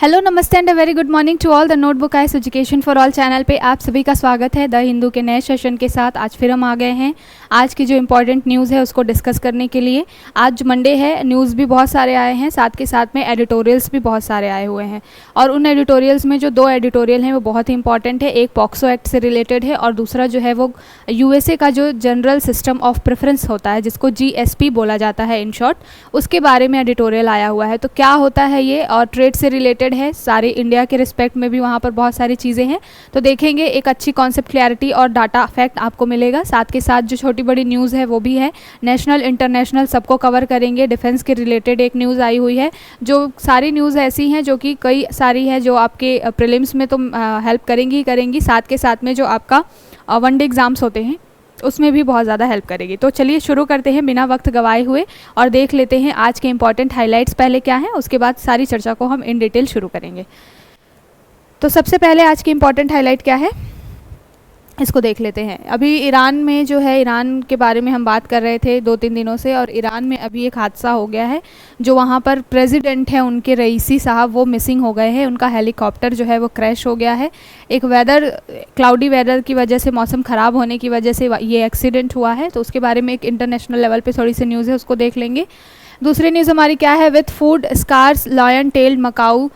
Hello, नमस्ते and a very good morning to all the notebook ice education for all channel पे आप सभी का स्वागत है। द हिंदू के नए सेशन के साथ आज फिर हम आ गए हैं। आज की जो इम्पोर्टेंट न्यूज़ है उसको डिस्कस करने के लिए। आज मंडे है, न्यूज़ भी बहुत सारे आए हैं, साथ के साथ में एडिटोरियल्स भी बहुत सारे आए हुए हैं। और उन एडिटोरियल्स में जो दो एडिटोरियल हैं वो बहुत ही इंपॉर्टेंट है। एक पॉक्सो एक्ट से रिलेटेड है और दूसरा जो है वो यूएसए का जो जनरल सिस्टम ऑफ प्रेफरेंस होता है, जिसको जीएसपी बोला जाता है इन शॉर्ट, उसके बारे में एडिटोरियल आया हुआ है। तो क्या होता है ये, और ट्रेड से रिलेटेड है, सारे इंडिया के रिस्पेक्ट में भी वहाँ पर बहुत सारी चीज़ें हैं। तो देखेंगे, एक अच्छी कॉन्सेप्ट क्लैरिटी और डाटा फैक्ट आपको मिलेगा। साथ के साथ जो छोटी बड़ी न्यूज़ है वो भी है, नेशनल इंटरनेशनल सबको कवर करेंगे। डिफेंस के रिलेटेड एक न्यूज़ आई हुई है। जो सारी न्यूज़ ऐसी हैं जो कि कई सारी है जो आपके प्रीलिम्स में तो हेल्प करेंगी ही करेंगी, साथ के साथ में जो आपका वनडे एग्ज़ाम्स होते हैं उसमें भी बहुत ज़्यादा हेल्प करेगी। तो चलिए शुरू करते हैं बिना वक्त गवाए हुए और देख लेते हैं आज के इंपॉर्टेंट हाइलाइट्स पहले क्या हैं, उसके बाद सारी चर्चा को हम इन डिटेल शुरू करेंगे। तो सबसे पहले आज की इंपॉर्टेंट हाइलाइट क्या है, इसको देख लेते हैं। अभी ईरान में जो है, ईरान के बारे में हम बात कर रहे थे 2-3 दिनों से, और ईरान में अभी एक हादसा हो गया है। जो वहाँ पर प्रेसिडेंट है, उनके रईसी साहब, वो मिसिंग हो गए हैं। उनका हेलीकॉप्टर जो है वो क्रैश हो गया है। एक क्लाउडी वेदर की वजह से, मौसम ख़राब होने की वजह से ये एक्सीडेंट हुआ है। तो उसके बारे में एक इंटरनेशनल लेवल पर थोड़ी सी न्यूज़ है, उसको देख लेंगे। दूसरी न्यूज़ हमारी क्या है, with food scarce lion tailed macaque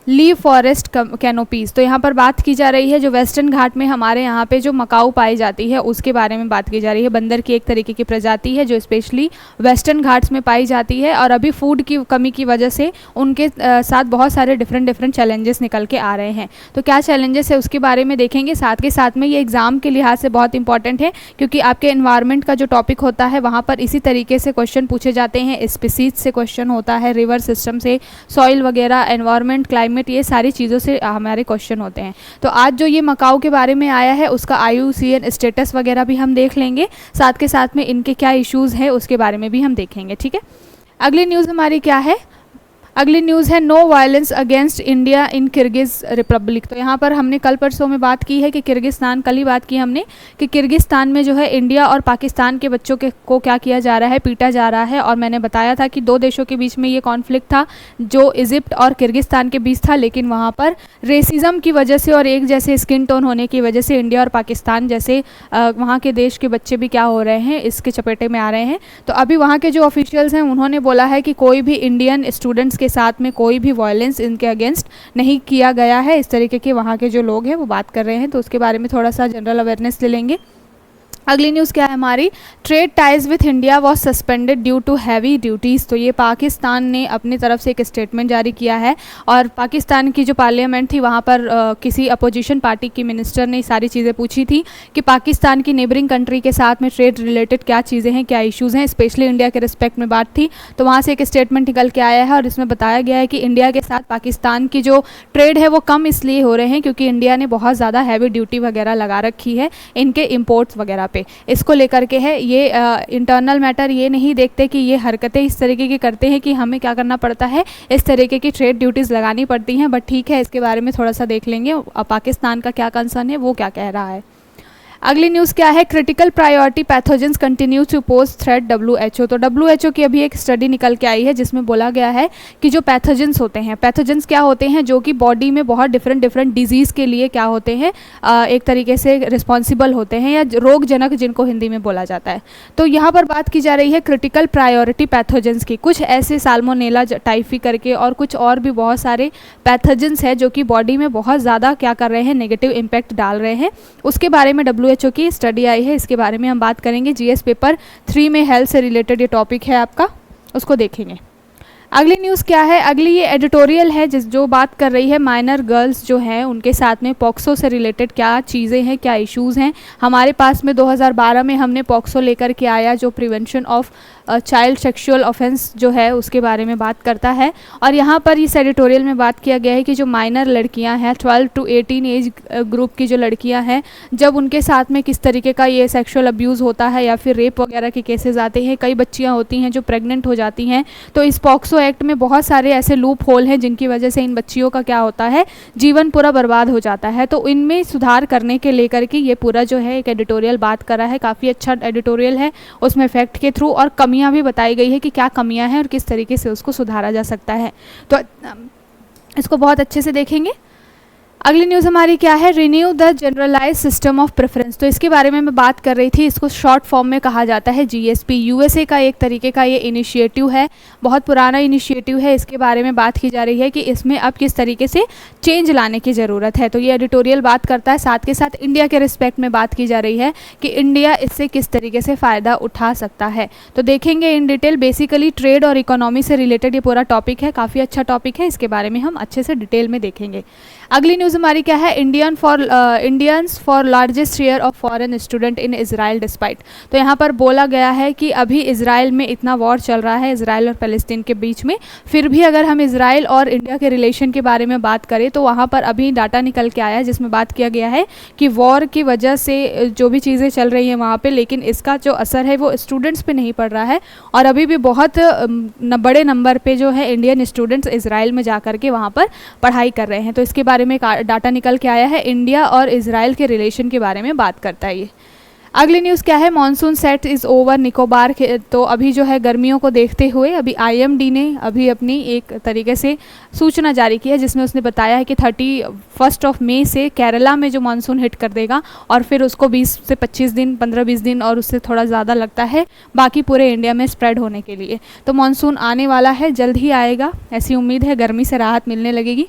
leave forest canopies. तो यहाँ पर बात की जा रही है जो वेस्टर्न घाट में हमारे यहाँ पे जो मकाऊ पाई जाती है उसके बारे में बात की जा रही है। बंदर की एक तरीके की प्रजाति है जो स्पेशली वेस्टर्न घाट्स में पाई जाती है, और अभी फूड की कमी की वजह से उनके साथ बहुत सारे डिफरेंट चैलेंजेस निकल के आ रहे हैं। तो क्या चैलेंजेस है उसके बारे में देखेंगे। साथ के साथ में ये एग्ज़ाम के लिहाज से बहुत इंपॉर्टेंट है, क्योंकि आपके एनवायरनमेंट का जो टॉपिक होता है वहाँ पर इसी तरीके से क्वेश्चन पूछे जाते हैं। स्पीसीज से क्वेश्चन होता है, रिवर सिस्टम से, सॉइल वगैरह, एनवायरनमेंट, क्लाइमेट, ये सारी चीज़ों से हमारे क्वेश्चन होते हैं। तो आज जो ये मकाऊ के बारे में आया है उसका IUCN स्टेटस वगैरह भी हम देख लेंगे। साथ के साथ में इनके क्या इश्यूज़ हैं उसके बारे में भी हम देखेंगे, ठीक है। अगली न्यूज़ हमारी क्या है, अगली न्यूज़ है no violence against India in Kyrgyz Republic. तो यहाँ पर हमने कल परसों में बात की है कि किर्गिस्तान, कल ही बात की हमने कि किर्गिस्तान में जो है इंडिया और पाकिस्तान के बच्चों को क्या किया जा रहा है, पीटा जा रहा है। और मैंने बताया था कि दो देशों के बीच में ये कॉन्फ्लिक्ट था जो इजिप्ट और किर्गिस्तान के बीच था, लेकिन वहाँ पर रेसिज्म की वजह से और एक जैसे स्किन टोन होने की वजह से इंडिया और पाकिस्तान जैसे वहाँ के देश के बच्चे भी क्या हो रहे हैं, इसके चपेटे में आ रहे हैं। तो अभी वहाँ के जो ऑफिशियल्स हैं उन्होंने बोला है कि कोई भी इंडियन स्टूडेंट्स के साथ में कोई भी वायलेंस इनके अगेंस्ट नहीं किया गया है। इस तरीके के वहाँ के जो लोग हैं वो बात कर रहे हैं। तो उसके बारे में थोड़ा सा जनरल अवेयरनेस ले लेंगे। अगली न्यूज़ क्या है हमारी, trade ties with India was suspended due to heavy duties. तो ये पाकिस्तान ने अपनी तरफ से एक स्टेटमेंट जारी किया है, और पाकिस्तान की जो पार्लियामेंट थी वहाँ पर किसी अपोजिशन पार्टी की मिनिस्टर ने सारी चीज़ें पूछी थी कि पाकिस्तान की नेबरिंग कंट्री के साथ में ट्रेड रिलेटेड क्या चीज़ें हैं, क्या इशूज़ हैं, स्पेशली इंडिया के रिस्पेक्ट में बात थी। तो वहाँ से एक स्टेटमेंट निकल के आया है और इसमें बताया गया है कि इंडिया के साथ पाकिस्तान की जो ट्रेड है वो कम इसलिए हो रहे हैं क्योंकि इंडिया ने बहुत ज़्यादा हैवी ड्यूटी वगैरह लगा रखी है इनके इम्पोर्ट्स वगैरह पे। इसको लेकर के है ये इंटरनल मैटर, ये नहीं देखते कि ये हरकतें इस तरीके की करते हैं कि हमें क्या करना पड़ता है, इस तरीके की ट्रेड ड्यूटीज़ लगानी पड़ती हैं। बट ठीक है, इसके बारे में थोड़ा सा देख लेंगे पाकिस्तान का क्या कंसर्न है, वो क्या कह रहा है। अगली न्यूज़ क्या है, critical priority pathogens continue to pose threat WHO। तो WHO की अभी एक स्टडी निकल के आई है जिसमें बोला गया है कि जो पैथोजेंस होते हैं, पैथोजेंस क्या होते हैं, जो कि बॉडी में बहुत डिफरेंट डिजीज़ के लिए क्या होते हैं, एक तरीके से रिस्पॉन्सिबल होते हैं, या रोगजनक जिनको हिंदी में बोला जाता है। तो यहाँ पर बात की जा रही है क्रिटिकल प्रायोरिटी पैथोजेंस की। कुछ ऐसे साल्मोनेला टाइफी करके और कुछ और भी बहुत सारे पैथोजेंस है जो कि बॉडी में बहुत ज़्यादा क्या कर रहे हैं, नेगेटिव इम्पैक्ट डाल रहे हैं। उसके बारे में WHO की स्टडी आई है, इसके बारे में हम बात करेंगे। GS पेपर 3 में हेल्थ से रिलेटेड ये टॉपिक है आपका, उसको देखेंगे। अगली न्यूज़ क्या है, अगली ये एडिटोरियल है जो बात कर रही है माइनर गर्ल्स जो हैं उनके साथ में पॉक्सो से रिलेटेड क्या चीज़ें हैं, क्या इश्यूज़ हैं। हमारे पास में 2012 में हमने पॉक्सो लेकर के आया जो prevention of child sexual offence जो है उसके बारे में बात करता है। और यहाँ पर इस एडिटोरियल में बात किया गया है कि जो माइनर लड़कियाँ हैं 12 to 18 एज ग्रुप की जो लड़कियाँ हैं, जब उनके साथ में किस तरीके का ये सेक्सुअल अब्यूज़ होता है या फिर रेप वगैरह के केसेस आते हैं, कई बच्चियाँ होती हैं जो प्रेग्नेंट हो जाती हैं। तो इस पॉक्सो एक्ट में बहुत सारे ऐसे लूप होल हैं जिनकी वजह से इन बच्चियों का क्या होता है, जीवन पूरा बर्बाद हो जाता है। तो इनमें सुधार करने के लेकर के ये पूरा जो है एक एडिटोरियल बात कर रहा है। काफ़ी अच्छा एडिटोरियल है, उसमें फैक्ट के थ्रू और कमियां भी बताई गई है कि क्या कमियां हैं और किस तरीके से उसको सुधारा जा सकता है। तो इसको बहुत अच्छे से देखेंगे। अगली न्यूज़ हमारी क्या है, renew the generalize system of preference. तो इसके बारे में मैं बात कर रही थी, इसको शॉर्ट फॉर्म में कहा जाता है जीएसपी। यूएसए का एक तरीके का ये इनिशिएटिव है, बहुत पुराना इनिशिएटिव है। इसके बारे में बात की जा रही है कि इसमें अब किस तरीके से चेंज लाने की ज़रूरत है। तो ये एडिटोरियल बात करता है, साथ के साथ इंडिया के रिस्पेक्ट में बात की जा रही है कि इंडिया इससे किस तरीके से फ़ायदा उठा सकता है। तो देखेंगे इन डिटेल। बेसिकली ट्रेड और इकोनॉमी से रिलेटेड ये पूरा टॉपिक है, काफ़ी अच्छा टॉपिक है, इसके बारे में हम अच्छे से डिटेल में देखेंगे। अगली न्यूज़ हमारी क्या है, Indians for largest share of foreign student in Israel despite. तो यहाँ पर बोला गया है कि अभी इजराइल में इतना वॉर चल रहा है, इजराइल और फ़लस्तीन के बीच में, फिर भी अगर हम इजराइल और इंडिया के रिलेशन के बारे में बात करें तो वहाँ पर अभी डाटा निकल के आया है जिसमें बात किया गया है कि वॉर की वजह से जो भी चीज़ें चल रही हैं वहाँ पर, लेकिन इसका जो असर है वो स्टूडेंट्स पे नहीं पड़ रहा है। और अभी भी बहुत बड़े नंबर पे जो है इंडियन स्टूडेंट्स इजराइल में जा कर के वहाँ पर पढ़ाई कर रहे हैं। तो इसके बारे में डाटा निकल के आया है, इंडिया और इजराइल के रिलेशन के बारे में बात करता है ये। अगली न्यूज़ क्या है, monsoon set is over Nicobar के। तो अभी जो है गर्मियों को देखते हुए अभी आईएमडी ने अभी अपनी एक तरीके से सूचना जारी की है जिसमें उसने बताया है कि 31 मई से केरला में जो मानसून हिट कर देगा और फिर उसको 20 से 25 दिन, 15-20 दिन और उससे थोड़ा ज़्यादा लगता है बाकी पूरे इंडिया में स्प्रेड होने के लिए। तो मानसून आने वाला है, जल्द ही आएगा, ऐसी उम्मीद है, गर्मी से राहत मिलने लगेगी।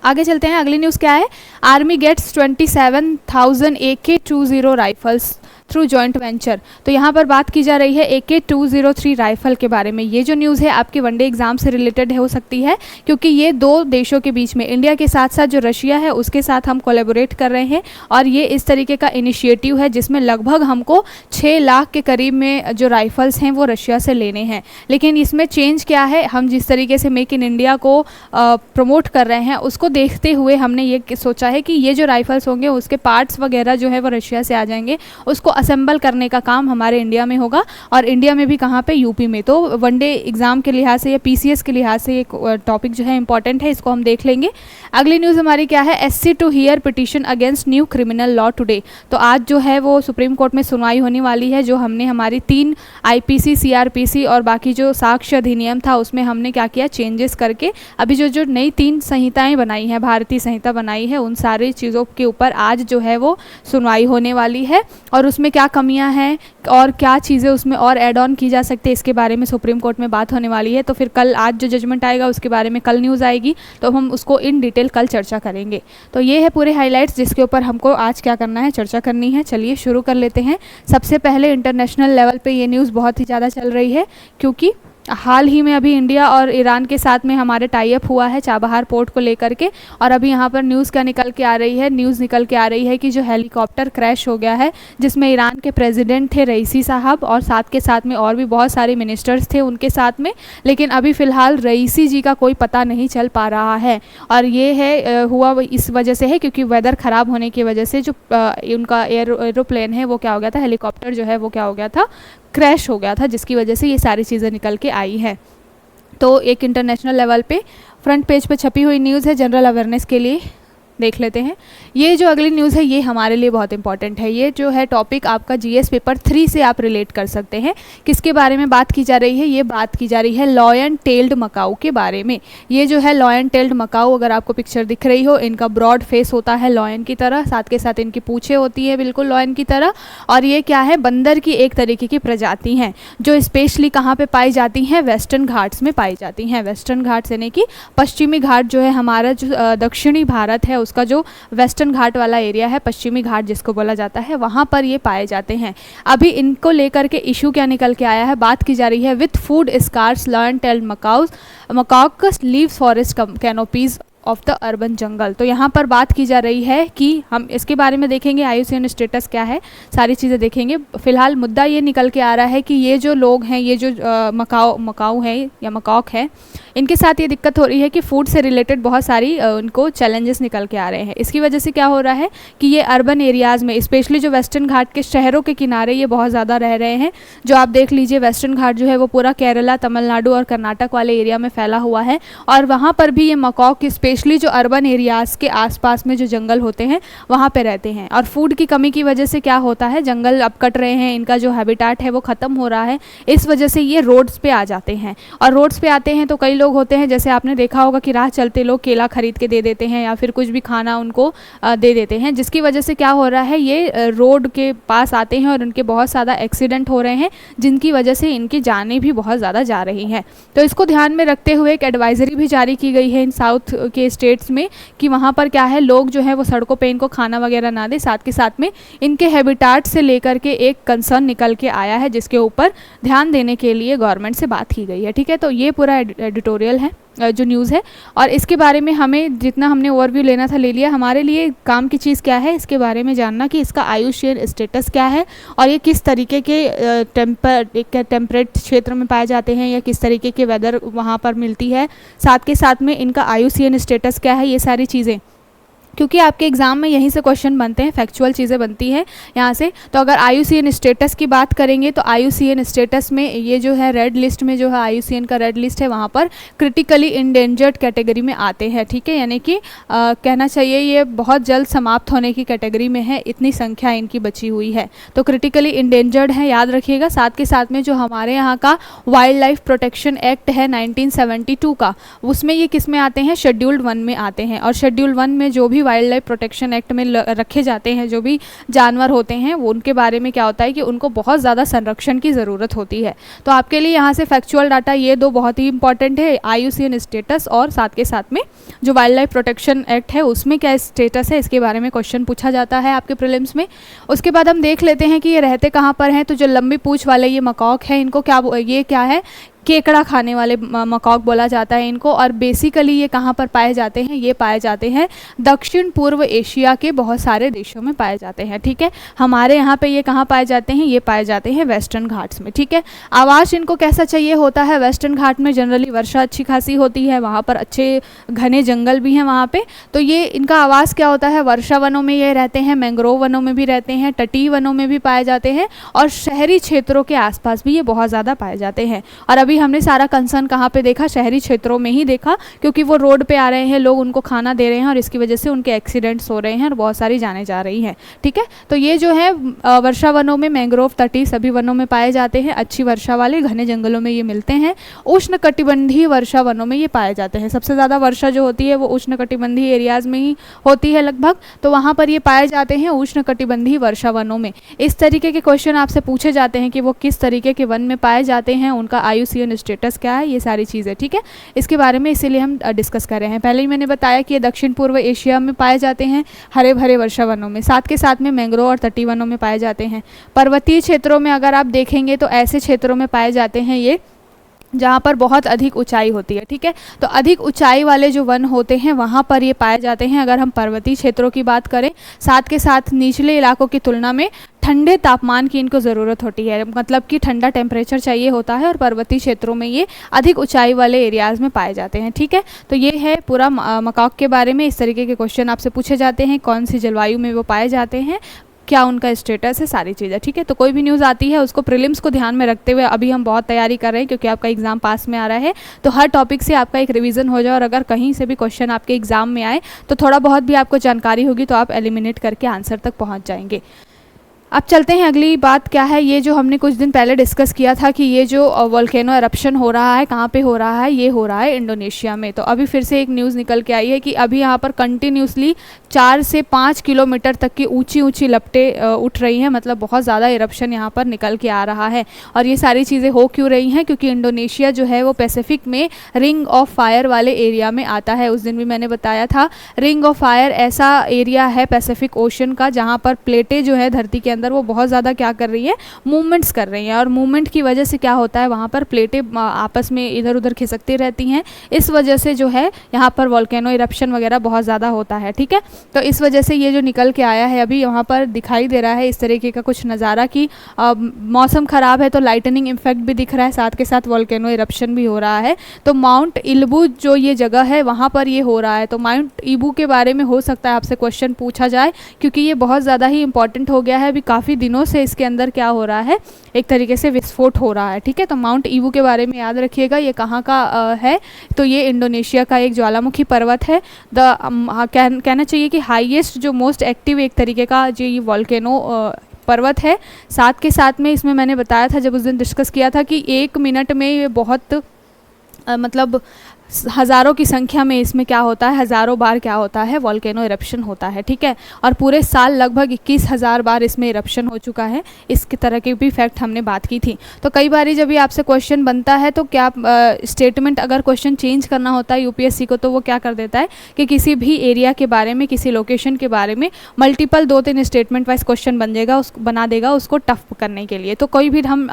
आगे चलते हैं। अगली न्यूज़ क्या है, army gets 27,000 AK-20 rifles through joint venture. तो यहाँ पर बात की जा रही है AK-203 राइफल के बारे में। ये जो न्यूज़ है आपके वनडे एग्जाम से रिलेटेड हो सकती है क्योंकि ये दो देशों के बीच में, इंडिया के साथ साथ जो रशिया है उसके साथ हम कोलैबोरेट कर रहे हैं और ये इस तरीके का इनिशिएटिव है जिसमें लगभग हमको 6 लाख के करीब में जो राइफल्स हैं वो रशिया से लेने हैं। लेकिन इसमें चेंज क्या है, हम जिस तरीके से मेक इन इंडिया को प्रमोट कर रहे हैं उसको देखते हुए हमने ये सोचा है कि ये जो राइफल्स होंगे उसके पार्ट्स वगैरह जो है वो रशिया से आ जाएंगे, उसको असेंबल करने का काम हमारे इंडिया में होगा। और इंडिया में भी कहाँ पे, यूपी में। तो वनडे एग्जाम के लिहाज से या पीसीएस के लिहाज से एक टॉपिक जो है इंपॉर्टेंट है, इसको हम देख लेंगे। अगली न्यूज़ हमारी क्या है, SC to hear petition against new criminal law today. तो आज जो है वो सुप्रीम कोर्ट में सुनवाई होने वाली है। जो हमने हमारी 3 IPC, CRPC और बाकी जो साक्ष्य अधिनियम था उसमें हमने क्या किया, चेंजेस करके अभी जो नई 3 संहिताएँ बनाई हैं, भारतीय संहिता बनाई है, उन सारी चीज़ों के ऊपर आज जो है वो सुनवाई होने वाली है। और उसमें क्या कमियां हैं और क्या चीज़ें उसमें और ऐड ऑन की जा सकती है, इसके बारे में सुप्रीम कोर्ट में बात होने वाली है। तो फिर कल, आज जो जजमेंट आएगा उसके बारे में कल न्यूज़ आएगी, तो हम उसको इन डिटेल कल चर्चा करेंगे। तो ये है पूरे हाइलाइट्स जिसके ऊपर हमको आज क्या करना है, चर्चा करनी है। चलिए शुरू कर लेते हैं। सबसे पहले इंटरनेशनल लेवल पे ये न्यूज़ बहुत ही ज़्यादा चल रही है क्योंकि हाल ही में अभी इंडिया और ईरान के साथ में हमारे टाई अप हुआ है चाबहार पोर्ट को लेकर के। और अभी यहाँ पर न्यूज़ क्या निकल के आ रही है, न्यूज़ निकल के आ रही है कि जो हेलीकॉप्टर क्रैश हो गया है जिसमें ईरान के प्रेसिडेंट थे रईसी साहब और साथ के साथ में और भी बहुत सारे मिनिस्टर्स थे उनके साथ में, लेकिन अभी फ़िलहाल रईसी जी का कोई पता नहीं चल पा रहा है। और ये है हुआ इस वजह से है क्योंकि वेदर ख़राब होने की वजह से जो उनका एरोप्लेन है वो क्या हो गया था, हेलीकॉप्टर जो है वो क्या हो गया था, क्रैश हो गया था, जिसकी वजह से ये सारी चीज़ें निकल के आई हैं। तो एक इंटरनेशनल लेवल पे फ्रंट पेज पे छपी हुई न्यूज़ है, जनरल अवेयरनेस के लिए देख लेते हैं। ये जो अगली न्यूज़ है ये हमारे लिए बहुत इंपॉर्टेंट है। ये जो है टॉपिक आपका GS पेपर 3 से आप रिलेट कर सकते हैं। किसके बारे में बात की जा रही है, ये बात की जा रही है लॉयन टेल्ड मकाऊ के बारे में। ये जो है लॉयन टेल्ड मकाऊ, अगर आपको पिक्चर दिख रही हो, इनका ब्रॉड फेस होता है लॉयन की तरह, साथ के साथ इनकी पूँछें होती है बिल्कुल लॉयन की तरह। और ये क्या है, बंदर की एक तरीके की प्रजाति हैं जो स्पेशली कहाँ पर पाई जाती हैं, वेस्टर्न घाट्स में पाई जाती हैं। वेस्टर्न घाट्स यानी कि पश्चिमी घाट जो है हमारा जो दक्षिणी भारत है उसका जो वेस्टर्न घाट वाला एरिया है, पश्चिमी घाट जिसको बोला जाता है, वहाँ पर ये पाए जाते हैं। अभी इनको लेकर के इशू क्या निकल के आया है, बात की जा रही है with food scarce lion tailed macaques leaves forest canopies of the urban jungle. तो यहाँ पर बात की जा रही है कि हम इसके बारे में देखेंगे, IUCN स्टेटस क्या है, सारी चीज़ें देखेंगे। फिलहाल मुद्दा ये निकल के आ रहा है कि ये जो लोग हैं, ये जो मकाऊ हैं या मकॉक है, इनके साथ ये दिक्कत हो रही है कि फूड से रिलेटेड बहुत सारी उनको चैलेंजेस निकल के आ रहे हैं। इसकी वजह से क्या हो रहा है कि ये अर्बन एरियाज़ में, स्पेशली जो वेस्टर्न घाट के शहरों के किनारे ये बहुत ज़्यादा रह रहे हैं। जो आप देख लीजिए वेस्टर्न घाट जो है वो पूरा केरला, तमिलनाडु और कर्नाटक वाले एरिया में फैला हुआ है। और वहाँ पर भी ये मकॉक स्पेशली जो अर्बन एरियाज़ के आसपास में जो जंगल होते हैं वहाँ पे रहते हैं। और फूड की कमी की वजह से क्या होता है, जंगल अब कट रहे हैं, इनका जो हैबिटाट है वो ख़त्म हो रहा है। इस वजह से ये रोड्स पे आ जाते हैं और रोड्स पे आते हैं तो कई लोग लोग होते हैं, जैसे आपने देखा होगा कि राह चलते लोग केला खरीद के दे देते हैं या फिर कुछ भी खाना उनको दे देते हैं, जिसकी वजह से क्या हो रहा है, ये रोड के पास आते हैं और उनके बहुत ज़्यादा एक्सीडेंट हो रहे हैं, जिनकी वजह से इनकी जानें भी बहुत ज़्यादा जा रही हैं। तो इसको ध्यान में रखते हुए एक एडवाइजरी भी जारी की गई है इन साउथ के स्टेट्स में कि वहाँ पर क्या है, लोग जो है वो सड़कों पे इनको खाना वगैरह ना दें। साथ के साथ में इनके हैबिटाट से लेकर के एक कंसर्न निकल के आया है, जिसके ऊपर ध्यान देने के लिए गवर्नमेंट से बात की गई है। ठीक है, तो ये पूरा एडिटोरियल है जो न्यूज़ है, और इसके बारे में हमें जितना हमने ओवरव्यू लेना था ले लिया। हमारे लिए काम की चीज़ क्या है, इसके बारे में जानना कि इसका आयुष्यन स्टेटस क्या है और ये किस तरीके के टेम्परेट क्षेत्र में पाए जाते हैं या किस तरीके के वेदर वहाँ पर मिलती है। साथ के साथ में इनका आयुष्यन स्टेटस क्या है, ये सारी चीज़ें, क्योंकि आपके एग्ज़ाम में यहीं से क्वेश्चन बनते हैं, फैक्चुअल चीज़ें बनती हैं यहाँ से। तो अगर IUCN स्टेटस की बात करेंगे तो IUCN स्टेटस में ये जो है रेड लिस्ट में जो है IUCN का रेड लिस्ट है, वहाँ पर क्रिटिकली इंडेंजर्ड कैटेगरी में आते हैं। ठीक है, यानी कि कहना चाहिए ये बहुत जल्द समाप्त होने की कैटेगरी में है, इतनी संख्या इनकी बची हुई है। तो क्रिटिकली इंडेंजर्ड है, याद रखिएगा। साथ के साथ में जो हमारे यहाँ का वाइल्ड लाइफ प्रोटेक्शन एक्ट है 1972 का, उसमें ये किस में आते हैं, शेड्यूल्ड 1 में आते हैं। और शेड्यूल 1 में जो भी वाइल्ड लाइफ प्रोटेक्शन एक्ट में रखे जाते हैं जो भी जानवर होते हैं, वो उनके बारे में क्या होता है कि उनको बहुत ज़्यादा संरक्षण की ज़रूरत होती है। तो आपके लिए यहाँ से फैक्चुअल डाटा ये दो बहुत ही इंपॉर्टेंट है, IUCN स्टेटस और साथ के साथ में जो वाइल्ड लाइफ प्रोटेक्शन एक्ट है उसमें क्या स्टेटस है, इसके बारे में क्वेश्चन पूछा जाता है आपके प्रीलिम्स में। उसके बाद हम देख लेते हैं कि ये रहते कहाँ पर हैं। तो जो लंबी पूँछ वाले ये मकॉक है, इनको क्या, ये क्या है, केकड़ा खाने वाले मकॉक बोला जाता है इनको। और बेसिकली ये कहाँ पर पाए जाते हैं, ये पाए जाते हैं दक्षिण पूर्व एशिया के बहुत सारे देशों में पाए जाते हैं। ठीक है, हमारे यहाँ पे ये कहाँ पाए जाते हैं, ये पाए जाते हैं वेस्टर्न घाट्स में। ठीक है, आवास इनको कैसा चाहिए होता है, वेस्टर्न घाट में जनरली वर्षा अच्छी खासी होती है, वहाँ पर अच्छे घने जंगल भी हैं वहाँ पे। तो ये इनका आवास क्या होता है, वर्षा वनों में ये रहते हैं, मैंग्रोव वनों में भी रहते हैं, तटीय वनों में भी पाए जाते हैं और शहरी क्षेत्रों के आसपास भी ये बहुत ज़्यादा पाए जाते हैं। और अभी हमने सारा कंसर्न कहाँ पे देखा, शहरी क्षेत्रों में ही देखा, क्योंकि वो रोड पे आ रहे हैं, लोग उनको खाना दे रहे हैं और इसकी वजह से उनके एक्सीडेंट्स हो रहे हैं और बहुत सारी जानें जा रही हैं। ठीक है, तो ये जो है वर्षा वनों में, मैंग्रोव, तटीय सभी वनों में पाए जाते हैं, अच्छी वर्षा वाले घने जंगलों में ये मिलते हैं। उष्णकटिबंधीय वर्षा वनों में ये पाए जाते हैं। सबसे ज़्यादा वर्षा जो होती है वो उष्णकटिबंधीय एरियाज़ में ही होती है लगभग, तो वहाँ पर ये पाए जाते हैं उष्णकटिबंधीय वर्षा वनों में। इस तरीके के क्वेश्चन आपसे पूछे जाते हैं कि वो किस तरीके के वन में पाए जाते हैं, उनका IUCN स्टेटस क्या है, ये सारी चीज़ें। ठीक है, इसके बारे में इसीलिए हम डिस्कस कर रहे हैं। पहले ही मैंने बताया कि ये दक्षिण पूर्व एशिया में पाए जाते हैं हरे भरे वर्षा वनों में, साथ के साथ में मैंग्रोव और तटीय वनों में पाए जाते हैं। पर्वतीय क्षेत्रों में अगर आप देखेंगे तो ऐसे क्षेत्रों में पाए जाते हैं ये जहाँ पर बहुत अधिक ऊंचाई होती है। ठीक है, तो अधिक ऊंचाई वाले जो वन होते हैं वहाँ पर ये पाए जाते हैं अगर हम पर्वतीय क्षेत्रों की बात करें। साथ के साथ निचले इलाकों की तुलना में ठंडे तापमान की इनको ज़रूरत होती है, मतलब कि ठंडा टेम्परेचर चाहिए होता है, और पर्वतीय क्षेत्रों में ये अधिक ऊंचाई वाले एरियाज़ में पाए जाते हैं। ठीक है, तो ये है पूरा मकॉक के बारे में। इस तरीके के क्वेश्चन आपसे पूछे जाते हैं, कौन सी जलवायु में वो पाए जाते हैं, क्या उनका स्टेटस है, सारी चीज़ें। ठीक है, तो कोई भी न्यूज़ आती है उसको प्रीलिम्स को ध्यान में रखते हुए अभी हम बहुत तैयारी कर रहे हैं, क्योंकि आपका एग्जाम पास में आ रहा है, तो हर टॉपिक से आपका एक रिवीजन हो जाए और अगर कहीं से भी क्वेश्चन आपके एग्जाम में आए तो थोड़ा बहुत भी आपको जानकारी होगी तो आप एलिमिनेट करके आंसर तक पहुँच जाएंगे। अब चलते हैं, अगली बात क्या है, ये जो हमने कुछ दिन पहले डिस्कस किया था कि ये जो वोल्केनो एरप्शन हो रहा है, कहाँ पे हो रहा है, ये हो रहा है इंडोनेशिया में। तो अभी फिर से एक न्यूज़ निकल के आई है कि अभी यहाँ पर कंटिन्यूसली 4 से 5 किलोमीटर तक की ऊंची ऊंची लपटें उठ रही हैं, मतलब बहुत ज़्यादा इरप्शन यहाँ पर निकल के आ रहा है। और ये सारी चीज़ें हो क्यों रही हैं, क्योंकि इंडोनेशिया जो है वो पैसिफिक में रिंग ऑफ फायर वाले एरिया में आता है। उस दिन भी मैंने बताया था, रिंग ऑफ फायर ऐसा एरिया है पैसिफिक ओशन का जहाँ पर प्लेटें जो है धरती के अंदर वो बहुत ज़्यादा क्या कर रही है, मूवमेंट्स कर रही हैं, और मूवमेंट की वजह से क्या होता है, वहाँ पर प्लेटें आपस में इधर उधर खिसकती रहती हैं। इस वजह से जो है यहाँ पर वोल्केनो इरप्शन वगैरह बहुत ज़्यादा होता है। ठीक है, तो इस वजह से ये जो निकल के आया है अभी यहाँ पर दिखाई दे रहा है इस तरीके का कुछ नज़ारा कि मौसम ख़राब है तो लाइटनिंग इफेक्ट भी दिख रहा है, साथ के साथ वोल्केनो इरप्शन भी हो रहा है। तो माउंट इल्बू जो ये जगह है वहाँ पर ये हो रहा है। तो माउंट इल्बू के बारे में हो सकता है आपसे क्वेश्चन पूछा जाए, क्योंकि ये बहुत ज़्यादा ही इंपॉर्टेंट हो गया है। अभी काफ़ी दिनों से इसके अंदर क्या हो रहा है, एक तरीके से विस्फोट हो रहा है। ठीक है, तो माउंट इल्बू के बारे में याद रखिएगा, ये कहाँ का है, तो ये इंडोनेशिया का एक ज्वालामुखी पर्वत है। कहना चाहिए कि हाईएस्ट जो मोस्ट एक्टिव एक तरीके का जो ये वोल्केनो पर्वत है। साथ के साथ में इसमें मैंने बताया था जब उस दिन डिस्कस किया था कि 1 मिनट में ये बहुत मतलब हज़ारों की संख्या में इसमें क्या होता है, हज़ारों बार क्या होता है, वॉल्केनो इरप्शन होता है, ठीक है। और पूरे साल लगभग 21,000 बार इसमें इरप्शन हो चुका है। इसकी तरह के भी फैक्ट हमने बात की थी। तो कई बार जब भी आपसे क्वेश्चन बनता है तो क्या स्टेटमेंट अगर क्वेश्चन चेंज करना होता है यूपीएससी को, तो वो क्या कर देता है कि किसी भी एरिया के बारे में, किसी लोकेशन के बारे में मल्टीपल 2-3 स्टेटमेंट वाइज क्वेश्चन बना देगा उसको टफ करने के लिए। तो कोई भी हम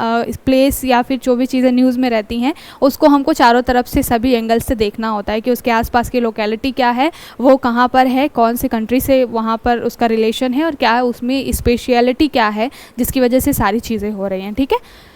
प्लेस या फिर जो भी चीज़ें न्यूज़ में रहती हैं उसको हमको चारों तरफ से सभी एंगल से देखना होता है कि उसके आसपास की लोकेलिटी क्या है, वो कहाँ पर है, कौन से कंट्री से वहाँ पर उसका रिलेशन है और क्या उसमें स्पेशलिटी क्या है जिसकी वजह से सारी चीज़ें हो रही हैं, ठीक है।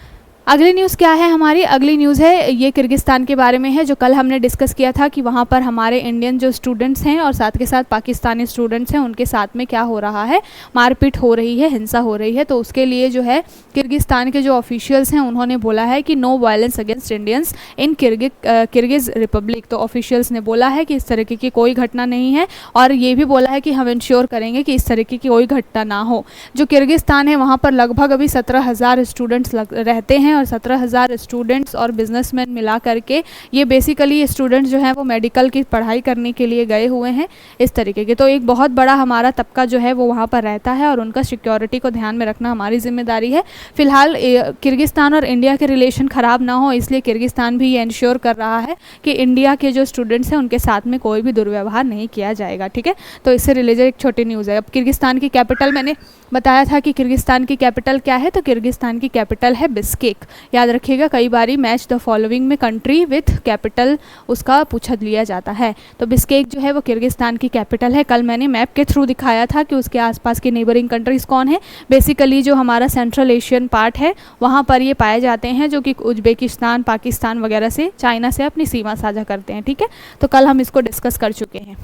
अगली न्यूज़ क्या है हमारी, अगली न्यूज़ है ये किर्गिस्तान के बारे में है, जो कल हमने डिस्कस किया था कि वहाँ पर हमारे इंडियन जो स्टूडेंट्स हैं और साथ के साथ पाकिस्तानी स्टूडेंट्स हैं उनके साथ में क्या हो रहा है, मारपीट हो रही है, हिंसा हो रही है। तो उसके लिए जो है किर्गिस्तान के जो ऑफिशियल्स हैं उन्होंने बोला है कि no violence against Indians in Kyrgyz Republic. तो ऑफिशियल्स ने बोला है कि इस तरीके की कोई घटना नहीं है और ये भी बोला है कि हम इंश्योर करेंगे कि इस तरीके की कोई घटना ना हो। जो किर्गिस्तान है वहाँ पर लगभग अभी 17,000 स्टूडेंट्स रहते हैं और 17,000 स्टूडेंट्स और बिजनेसमैन मिला करके ये बेसिकली स्टूडेंट्स जो हैं वो मेडिकल की पढ़ाई करने के लिए गए हुए हैं इस तरीके के। तो एक बहुत बड़ा हमारा तबका जो है वो वहाँ पर रहता है और उनका सिक्योरिटी को ध्यान में रखना हमारी जिम्मेदारी है। फिलहाल किर्गिस्तान और इंडिया के रिलेशन ख़राब ना हो इसलिए किर्गिस्तान भी ये इंश्योर कर रहा है कि इंडिया के जो स्टूडेंट्स हैं उनके साथ में कोई भी दुर्व्यवहार नहीं किया जाएगा, ठीक है। तो इससे रिलेटेड एक छोटी न्यूज़ है। अब किर्गिस्तान की कैपिटल, मैंने बताया था कि किर्गिस्तान की कैपिटल क्या है, तो किर्गिस्तान की कैपिटल है बिस्केक। याद रखिएगा, कई बारी मैच द फॉलोइंग में कंट्री विथ कैपिटल उसका पूछा लिया जाता है। तो बिस्केक जो है वो किर्गिस्तान की कैपिटल है। कल मैंने मैप के थ्रू दिखाया था कि उसके आसपास की नेबरिंग कंट्रीज़ कौन है। बेसिकली जो हमारा सेंट्रल एशियन पार्ट है वहाँ पर ये पाए जाते हैं, जो कि उज्बेकिस्तान, पाकिस्तान वगैरह से, चाइना से अपनी सीमा साझा करते हैं, ठीक है। तो कल हम इसको डिस्कस कर चुके हैं।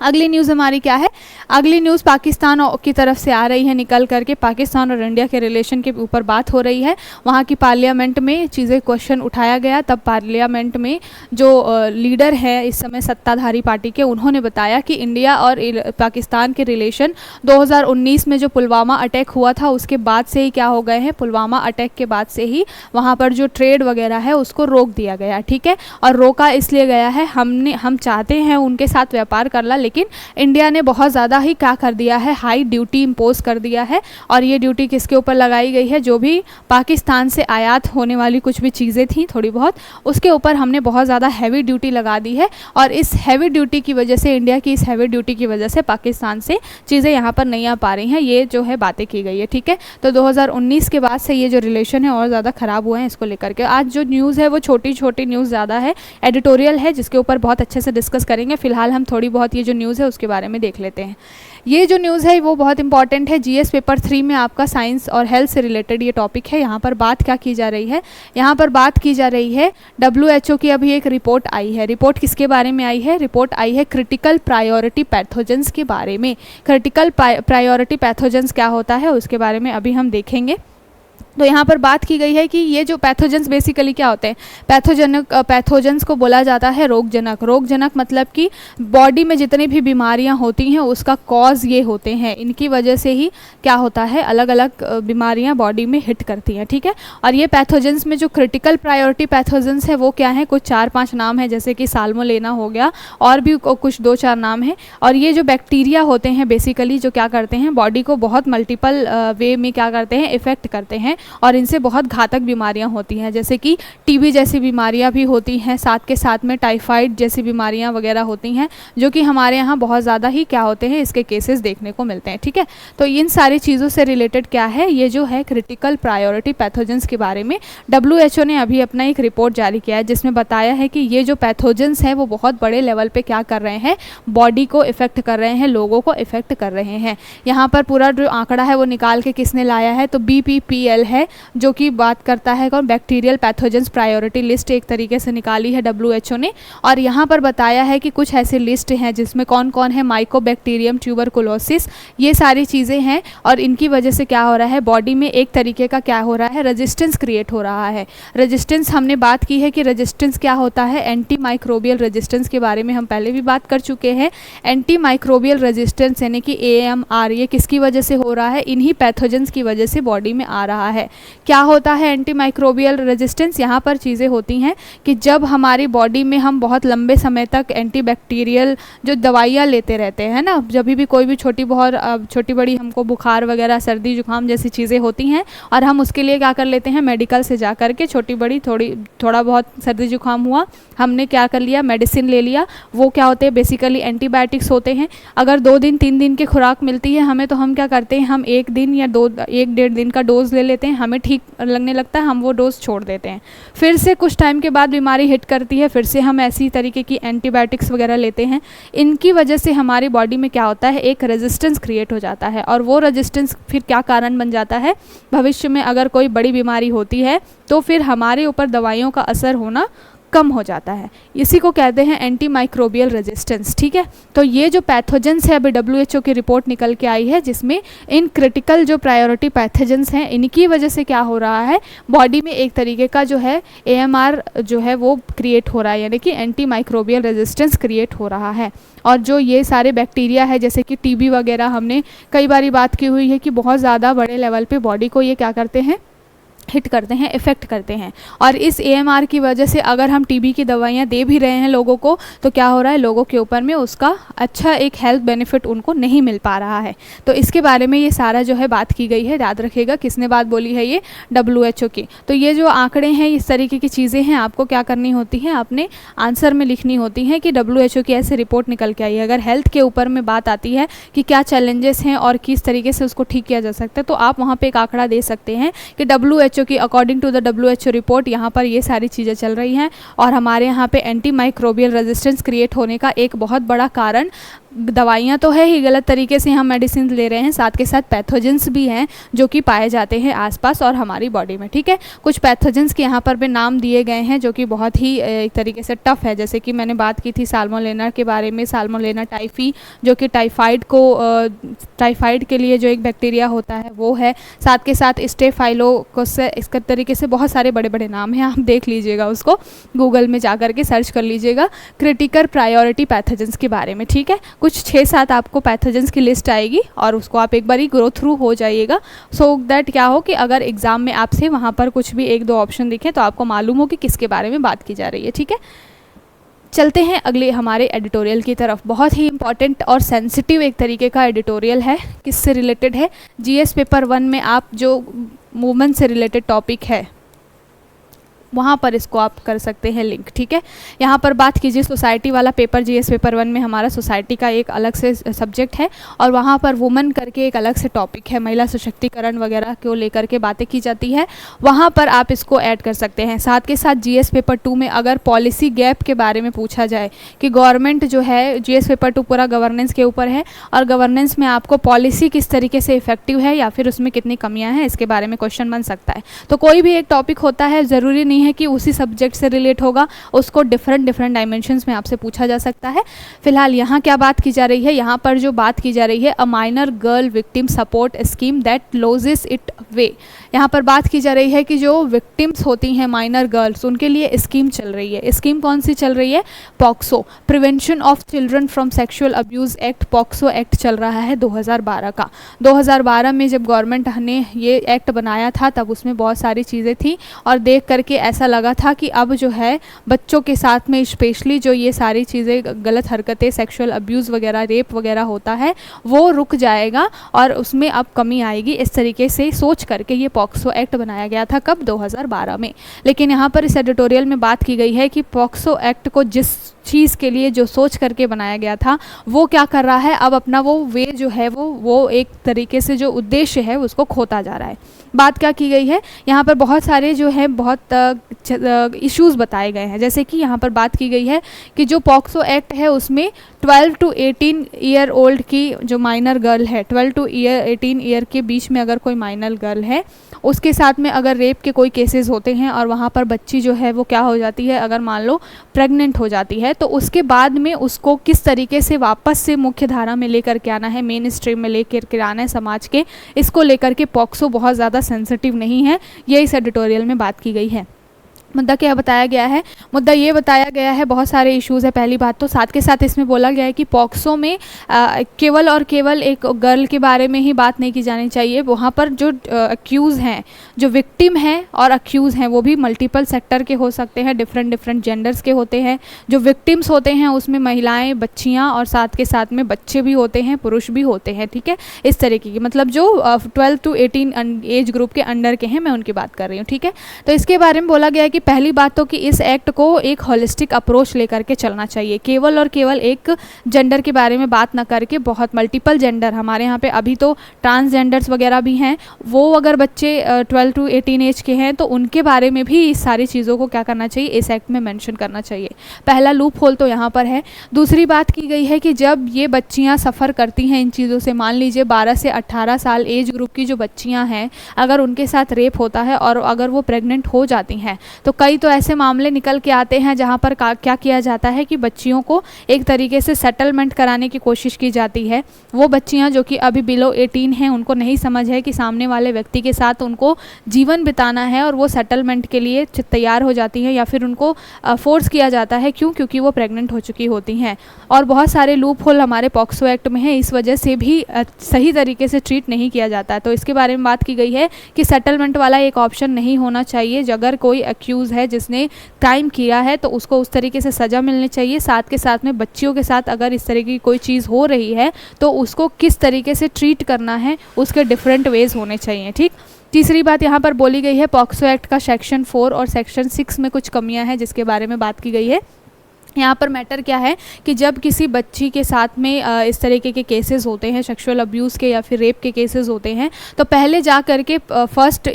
अगली न्यूज़ हमारी क्या है, अगली न्यूज़ पाकिस्तान की तरफ से आ रही है निकल करके। पाकिस्तान और इंडिया के रिलेशन के ऊपर बात हो रही है। वहाँ की पार्लियामेंट में चीज़ें क्वेश्चन उठाया गया, तब पार्लियामेंट में जो लीडर है इस समय सत्ताधारी पार्टी के, उन्होंने बताया कि इंडिया और पाकिस्तान के रिलेशन 2019 में जो पुलवामा अटैक हुआ था उसके बाद से ही क्या हो गए हैं, पुलवामा अटैक के बाद से ही वहाँ पर जो ट्रेड वगैरह है उसको रोक दिया गया, ठीक है। और रोका इसलिए गया है, हम चाहते हैं उनके साथ व्यापार करना, लेकिन इंडिया ने बहुत ज़्यादा ही क्या कर दिया है, हाई ड्यूटी इम्पोज कर दिया है। और ये ड्यूटी किसके ऊपर लगाई गई है, जो भी पाकिस्तान से आयात होने वाली कुछ भी चीज़ें थी थोड़ी बहुत, उसके ऊपर हमने बहुत ज़्यादा हैवी ड्यूटी लगा दी है। और इस हैवी ड्यूटी की वजह से, इंडिया की इस हैवी ड्यूटी की वजह से पाकिस्तान से चीज़ें यहाँ पर नहीं आ पा रही हैं, ये जो है बातें की गई है, ठीक है। तो 2019 के बाद से ये जो रिलेशन है और ज़्यादा ख़राब हुए हैं इसको लेकर के। आज जो न्यूज़ है वो छोटी छोटी न्यूज़ ज़्यादा है, एडिटोरियल है, जिसके ऊपर बहुत अच्छे से डिस्कस करेंगे। फिलहाल हम थोड़ी बहुत ये जो न्यूज़ है उसके बारे में देख लेते हैं। ये जो न्यूज़ है वो बहुत इंपॉर्टेंट है, जीएस पेपर 3 में आपका साइंस और हेल्थ से रिलेटेड ये टॉपिक है। यहाँ पर बात क्या की जा रही है, यहाँ पर बात की जा रही है WHO की अभी एक रिपोर्ट आई है। रिपोर्ट किसके बारे में आई है, रिपोर्ट आई है क्रिटिकल प्रायोरिटी पैथोजेंस के बारे में। क्रिटिकल प्रायोरिटी पैथोजेंस क्या होता है उसके बारे में अभी हम देखेंगे। तो यहाँ पर बात की गई है कि ये जो पैथोजेंस बेसिकली क्या होते हैं, पैथोजेंस को बोला जाता है रोगजनक। रोगजनक मतलब कि बॉडी में जितनी भी बीमारियाँ होती हैं उसका कॉज ये होते हैं, इनकी वजह से ही क्या होता है, अलग अलग बीमारियाँ बॉडी में हिट करती हैं, ठीक है। और ये पैथोजेंस में जो क्रिटिकल प्रायोरिटी पैथोजेंस है वो क्या है, कुछ 4-5 नाम है, जैसे कि साल्मोनेला हो गया, और भी कुछ 2-4 नाम हैं। और ये जो बैक्टीरिया होते हैं बेसिकली जो क्या करते हैं, बॉडी को बहुत मल्टीपल वे में क्या करते हैं, इफ़ेक्ट करते हैं और इनसे बहुत घातक बीमारियां होती हैं, जैसे कि टीबी जैसी बीमारियां भी होती हैं, साथ के साथ में टाइफाइड जैसी बीमारियां वगैरह होती हैं, जो कि हमारे यहाँ बहुत ज़्यादा ही क्या होते हैं, इसके केसेस देखने को मिलते हैं, ठीक है। तो इन सारी चीज़ों से रिलेटेड क्या है, ये जो है क्रिटिकल प्रायोरिटी पैथोजेंस के बारे में WHO ने अभी अपना एक रिपोर्ट जारी किया है, जिसमें बताया है कि ये जो पैथोजेंस हैं वो बहुत बड़े लेवल पर क्या कर रहे हैं, बॉडी को इफ़ेक्ट कर रहे हैं, लोगों को इफ़ेक्ट कर रहे हैं। यहाँ पर पूरा जो आंकड़ा है वो निकाल के किसने लाया है, तो BPPL है, जो कि बात करता है कौन, बैक्टीरियल पैथोजेंस प्रायोरिटी लिस्ट एक तरीके से निकाली है WHO ने। और यहाँ पर बताया है कि कुछ ऐसी लिस्ट हैं जिसमें कौन कौन है, माइकोबैक्टीरियम, ट्यूबरकुलोसिस, ये सारी चीज़ें हैं। और इनकी वजह से क्या हो रहा है, बॉडी में एक तरीके का क्या हो रहा है, रेजिस्टेंस क्रिएट हो रहा है। रेजिस्टेंस हमने बात की है कि रेजिस्टेंस क्या होता है, एंटी माइक्रोबियल रेजिस्टेंस के बारे में हम पहले भी बात कर चुके हैं। एंटी माइक्रोबियल रेजिस्टेंस यानी कि AMR, ये किसकी वजह से हो रहा है, इन्हीं पैथोजेंस की वजह से बॉडी में आ रहा है। है। क्या होता है एंटी माइक्रोबियल रेजिस्टेंस? यहाँ पर चीज़ें होती हैं कि जब हमारी बॉडी में हम बहुत लंबे समय तक एंटीबैक्टीरियल जो दवाइयाँ लेते रहते हैं ना, जब भी कोई भी छोटी बड़ी हमको बुखार वगैरह, सर्दी जुकाम जैसी चीज़ें होती हैं और हम उसके लिए क्या कर लेते हैं, मेडिकल से जा कर के छोटी बड़ी थोड़ा बहुत सर्दी जुकाम हुआ, हमने क्या कर लिया, मेडिसिन ले लिया। वो क्या होते हैं, बेसिकली एंटीबायोटिक्स होते हैं। अगर 2 दिन 3 दिन की खुराक मिलती है हमें, तो हम क्या करते हैं, हम 1 दिन या 1-1.5 दिन का डोज ले लेते हैं, हमें ठीक लगने लगता है, हम वो डोज छोड़ देते हैं। फिर से कुछ टाइम के बाद बीमारी हिट करती है, फिर से हम ऐसी तरीके की एंटीबायोटिक्स वगैरह लेते हैं। इनकी वजह से हमारी बॉडी में क्या होता है, एक रेजिस्टेंस क्रिएट हो जाता है, और वो रेजिस्टेंस फिर क्या कारण बन जाता है, भविष्य में अगर कोई बड़ी बीमारी होती है तो फिर हमारे ऊपर दवाइयों का असर होना कम हो जाता है। इसी को कहते हैं एंटी माइक्रोबियल रेजिस्टेंस। ठीक है, तो ये जो पैथोजेंस है, अभी WHO की रिपोर्ट निकल के आई है जिसमें इन क्रिटिकल जो प्रायोरिटी पैथोजेंस हैं, इनकी वजह से क्या हो रहा है, बॉडी में एक तरीके का जो है AMR जो है वो क्रिएट हो रहा है, यानी कि एंटी माइक्रोबियल रेजिस्टेंस क्रिएट हो रहा है। और जो ये सारे बैक्टीरिया है, जैसे कि TB वगैरह, हमने कई बारी बात की हुई है कि बहुत ज़्यादा बड़े लेवल पे बॉडी को ये क्या करते हैं, हिट करते हैं, इफ़ेक्ट करते हैं। और इस AMR की वजह से अगर हम TB की दवाइयाँ दे भी रहे हैं लोगों को, तो क्या हो रहा है, लोगों के ऊपर में उसका अच्छा एक हेल्थ बेनिफिट उनको नहीं मिल पा रहा है। तो इसके बारे में ये सारा जो है बात की गई है। याद रखिएगा किसने बात बोली है, ये WHO की। तो ये जो आंकड़े हैं, इस तरीके की चीज़ें हैं, आपको क्या करनी होती हैं, अपने आंसर में लिखनी होती हैं कि WHO की ऐसे रिपोर्ट निकल के आई है। अगर हेल्थ के ऊपर में बात आती है कि क्या चैलेंजेस हैं और किस तरीके से उसको ठीक किया जा सकता है, तो आप वहाँ पर एक आंकड़ा दे सकते हैं कि WHO की according to the WHO report यहाँ पर ये सारी चीज़ें चल रही हैं, और हमारे यहाँ पे एंटी माइक्रोबियल रेजिस्टेंस क्रिएट होने का एक बहुत बड़ा कारण दवाइयाँ तो है ही, गलत तरीके से हम मेडिसिन ले रहे हैं, साथ के साथ पैथोजेंस भी हैं जो कि पाए जाते हैं आसपास और हमारी बॉडी में। ठीक है, कुछ पैथोजेंस के यहाँ पर भी नाम दिए गए हैं जो कि बहुत ही एक तरीके से टफ है। जैसे कि मैंने बात की थी साल्मोनेला के बारे में, साल्मोनेला टाइफी, जो कि टाइफाइड के लिए जो एक बैक्टीरिया होता है वो है। साथ के साथ स्टेफाइलोकोकस, इसका तरीके से बहुत सारे बड़े बड़े नाम हैं, आप देख लीजिएगा, उसको गूगल में जा कर के सर्च कर लीजिएगा क्रिटिकल प्रायोरिटी पैथोजेंस के बारे में। ठीक है, कुछ 6-7 आपको पैथोजेंस की लिस्ट आएगी और उसको आप एक बारी गो थ्रू हो जाइएगा, सो दैट क्या हो कि अगर एग्ज़ाम में आपसे वहाँ पर कुछ भी 1-2 ऑप्शन दिखे तो आपको मालूम हो कि किसके बारे में बात की जा रही है। ठीक है, चलते हैं अगले हमारे एडिटोरियल की तरफ। बहुत ही इंपॉर्टेंट और सेंसिटिव एक तरीके का एडिटोरियल है। किससे रिलेटेड है, GS पेपर 1 में आप जो मूवमेंट से रिलेटेड टॉपिक है वहाँ पर इसको आप कर सकते हैं लिंक। ठीक है, यहाँ पर बात कीजिए सोसाइटी वाला पेपर, GS पेपर 1 में हमारा सोसाइटी का एक अलग से सब्जेक्ट है और वहाँ पर वुमेन करके एक अलग से टॉपिक है, महिला सशक्तिकरण वगैरह को लेकर के बातें की जाती है, वहाँ पर आप इसको ऐड कर सकते हैं। साथ के साथ GS पेपर 2 में अगर पॉलिसी गैप के बारे में पूछा जाए कि गवर्नमेंट जो है, GS पेपर 2 पूरा गवर्नेंस के ऊपर है और गवर्नेंस में आपको पॉलिसी किस तरीके से इफेक्टिव है या फिर उसमें कितनी कमियाँ हैं, इसके बारे में क्वेश्चन बन सकता है। तो कोई भी एक टॉपिक होता है, ज़रूरी नहीं है कि उसी सब्जेक्ट से रिलेट होगा, उसको डिफरेंट डायमेंशंस में आपसे पूछा जा सकता है। फिलहाल यहाँ क्या बात की जा रही है, यहाँ पर जो बात की जा रही है, a minor girl victim support scheme that loses it way. यहाँ पर बात की जा रही है कि जो विक्टिम्स होती हैं माइनर गर्ल्स, उनके लिए स्कीम चल रही है। स्कीम कौन सी चल रही है, POCSO, prevention of children from sexual abuse act, POCSO act चल रहा है 2012 का। 2012 में जब गवर्नमेंट ने ये एक्ट बनाया था तब उसमें बहुत सारी चीज़ें थी और देख करके ऐसा लगा था कि अब जो है बच्चों के साथ में स्पेशली जो ये सारी चीज़ें गलत हरकतें, सेक्सुअल अब्यूज़ वगैरह, रेप वगैरह होता है, वो रुक जाएगा और उसमें अब कमी आएगी। इस तरीके से सोच करके ये पॉक्सो एक्ट बनाया गया था, कब, 2012 में। लेकिन यहाँ पर इस एडिटोरियल में बात की गई है कि पॉक्सो एक्ट को जिस चीज़ के लिए जो सोच करके बनाया गया था वो क्या कर रहा है, अब अपना वो वे जो है वो एक तरीके से जो उद्देश्य है उसको खोता जा रहा है। बात क्या की गई है, यहाँ पर बहुत सारे जो है बहुत इश्यूज़ बताए गए हैं। जैसे कि यहाँ पर बात की गई है कि जो पॉक्सो एक्ट है उसमें 12 to 18 ईयर ओल्ड की जो माइनर गर्ल है, 12 to 18 ईयर के बीच में अगर कोई माइनर गर्ल है, उसके साथ में अगर रेप के कोई केसेस होते हैं और वहाँ पर बच्ची जो है वो क्या हो जाती है, अगर मान लो प्रेग्नेंट हो जाती है, तो उसके बाद में उसको किस तरीके से वापस से मुख्य धारा में लेकर के आना है, मेन स्ट्रीम में लेकर के आना है समाज के, इसको लेकर के पॉक्सो बहुत ज़्यादा सेंसिटिव नहीं है। ये इस एडिटोरियल में बात की गई है। मुद्दा क्या बताया गया है? मुद्दा ये बताया गया है, बहुत सारे इश्यूज़ है पहली बात तो, साथ के साथ इसमें बोला गया है कि पॉक्सो में केवल और केवल एक गर्ल के बारे में ही बात नहीं की जानी चाहिए। वहाँ पर जो अक्यूज़ हैं, जो विक्टिम हैं और अक्यूज़ हैं, वो भी मल्टीपल सेक्टर के हो सकते हैं, डिफरेंट जेंडर्स के होते हैं। जो विक्टिम्स होते हैं उसमें महिलाएँ, बच्चियाँ और साथ के साथ में बच्चे भी होते हैं, पुरुष भी होते हैं, ठीक है। इस तरीके की, मतलब जो 12 to 18 एज ग्रुप के अंडर के हैं, मैं उनकी बात कर रही हूँ, ठीक है। तो इसके बारे में बोला गया है कि पहली बात तो कि इस एक्ट को एक होलिस्टिक अप्रोच लेकर के चलना चाहिए। केवल और केवल एक जेंडर के बारे में बात ना करके बहुत मल्टीपल जेंडर, हमारे यहाँ पे अभी तो ट्रांसजेंडर्स वगैरह भी हैं, वो अगर बच्चे 12 to 18 एज के हैं तो उनके बारे में भी इस सारी चीज़ों को क्या करना चाहिए, इस एक्ट में मेंशन करना चाहिए। पहला लूप होल तो यहाँ पर है। दूसरी बात की गई है कि जब ये बच्चियाँ सफ़र करती हैं इन चीज़ों से, मान लीजिए 12 से 18 साल एज ग्रुप की जो बच्चियाँ हैं, अगर उनके साथ रेप होता है और अगर वो प्रेग्नेंट हो जाती हैं, तो कई तो ऐसे मामले निकल के आते हैं जहां पर क्या किया जाता है कि बच्चियों को एक तरीके से सेटलमेंट कराने की कोशिश की जाती है। वो बच्चियां जो कि अभी बिलो 18 हैं, उनको नहीं समझ है कि सामने वाले व्यक्ति के साथ उनको जीवन बिताना है, और वो सेटलमेंट के लिए तैयार हो जाती हैं, या फिर उनको फोर्स किया जाता है। क्यों? क्योंकि वो प्रेग्नेंट हो चुकी होती हैं। और बहुत सारे लूप होल हमारे पॉक्सो एक्ट में है, इस वजह से भी सही तरीके से ट्रीट नहीं किया जाता है। तो इसके बारे में बात की गई है कि सेटलमेंट वाला एक ऑप्शन नहीं होना चाहिए। अगर कोई अक्यूज़ है जिसने क्राइम किया है तो उसको उस तरीके से सज़ा मिलनी चाहिए। साथ के साथ में बच्चियों के साथ अगर इस तरह की कोई चीज़ हो रही है तो उसको किस तरीके से ट्रीट करना है, उसके डिफरेंट वेज़ होने चाहिए, ठीक। तीसरी बात यहाँ पर बोली गई है, पॉक्सो एक्ट का सेक्शन 4 और सेक्शन 6 में कुछ कमियाँ हैं जिसके बारे में बात की गई है। यहाँ पर मैटर क्या है कि जब किसी बच्ची के साथ में इस तरीके के केसेस होते हैं, सेक्सुअल अब्यूज़ के या फिर रेप के केसेस होते हैं, तो पहले जा कर के फर्स्ट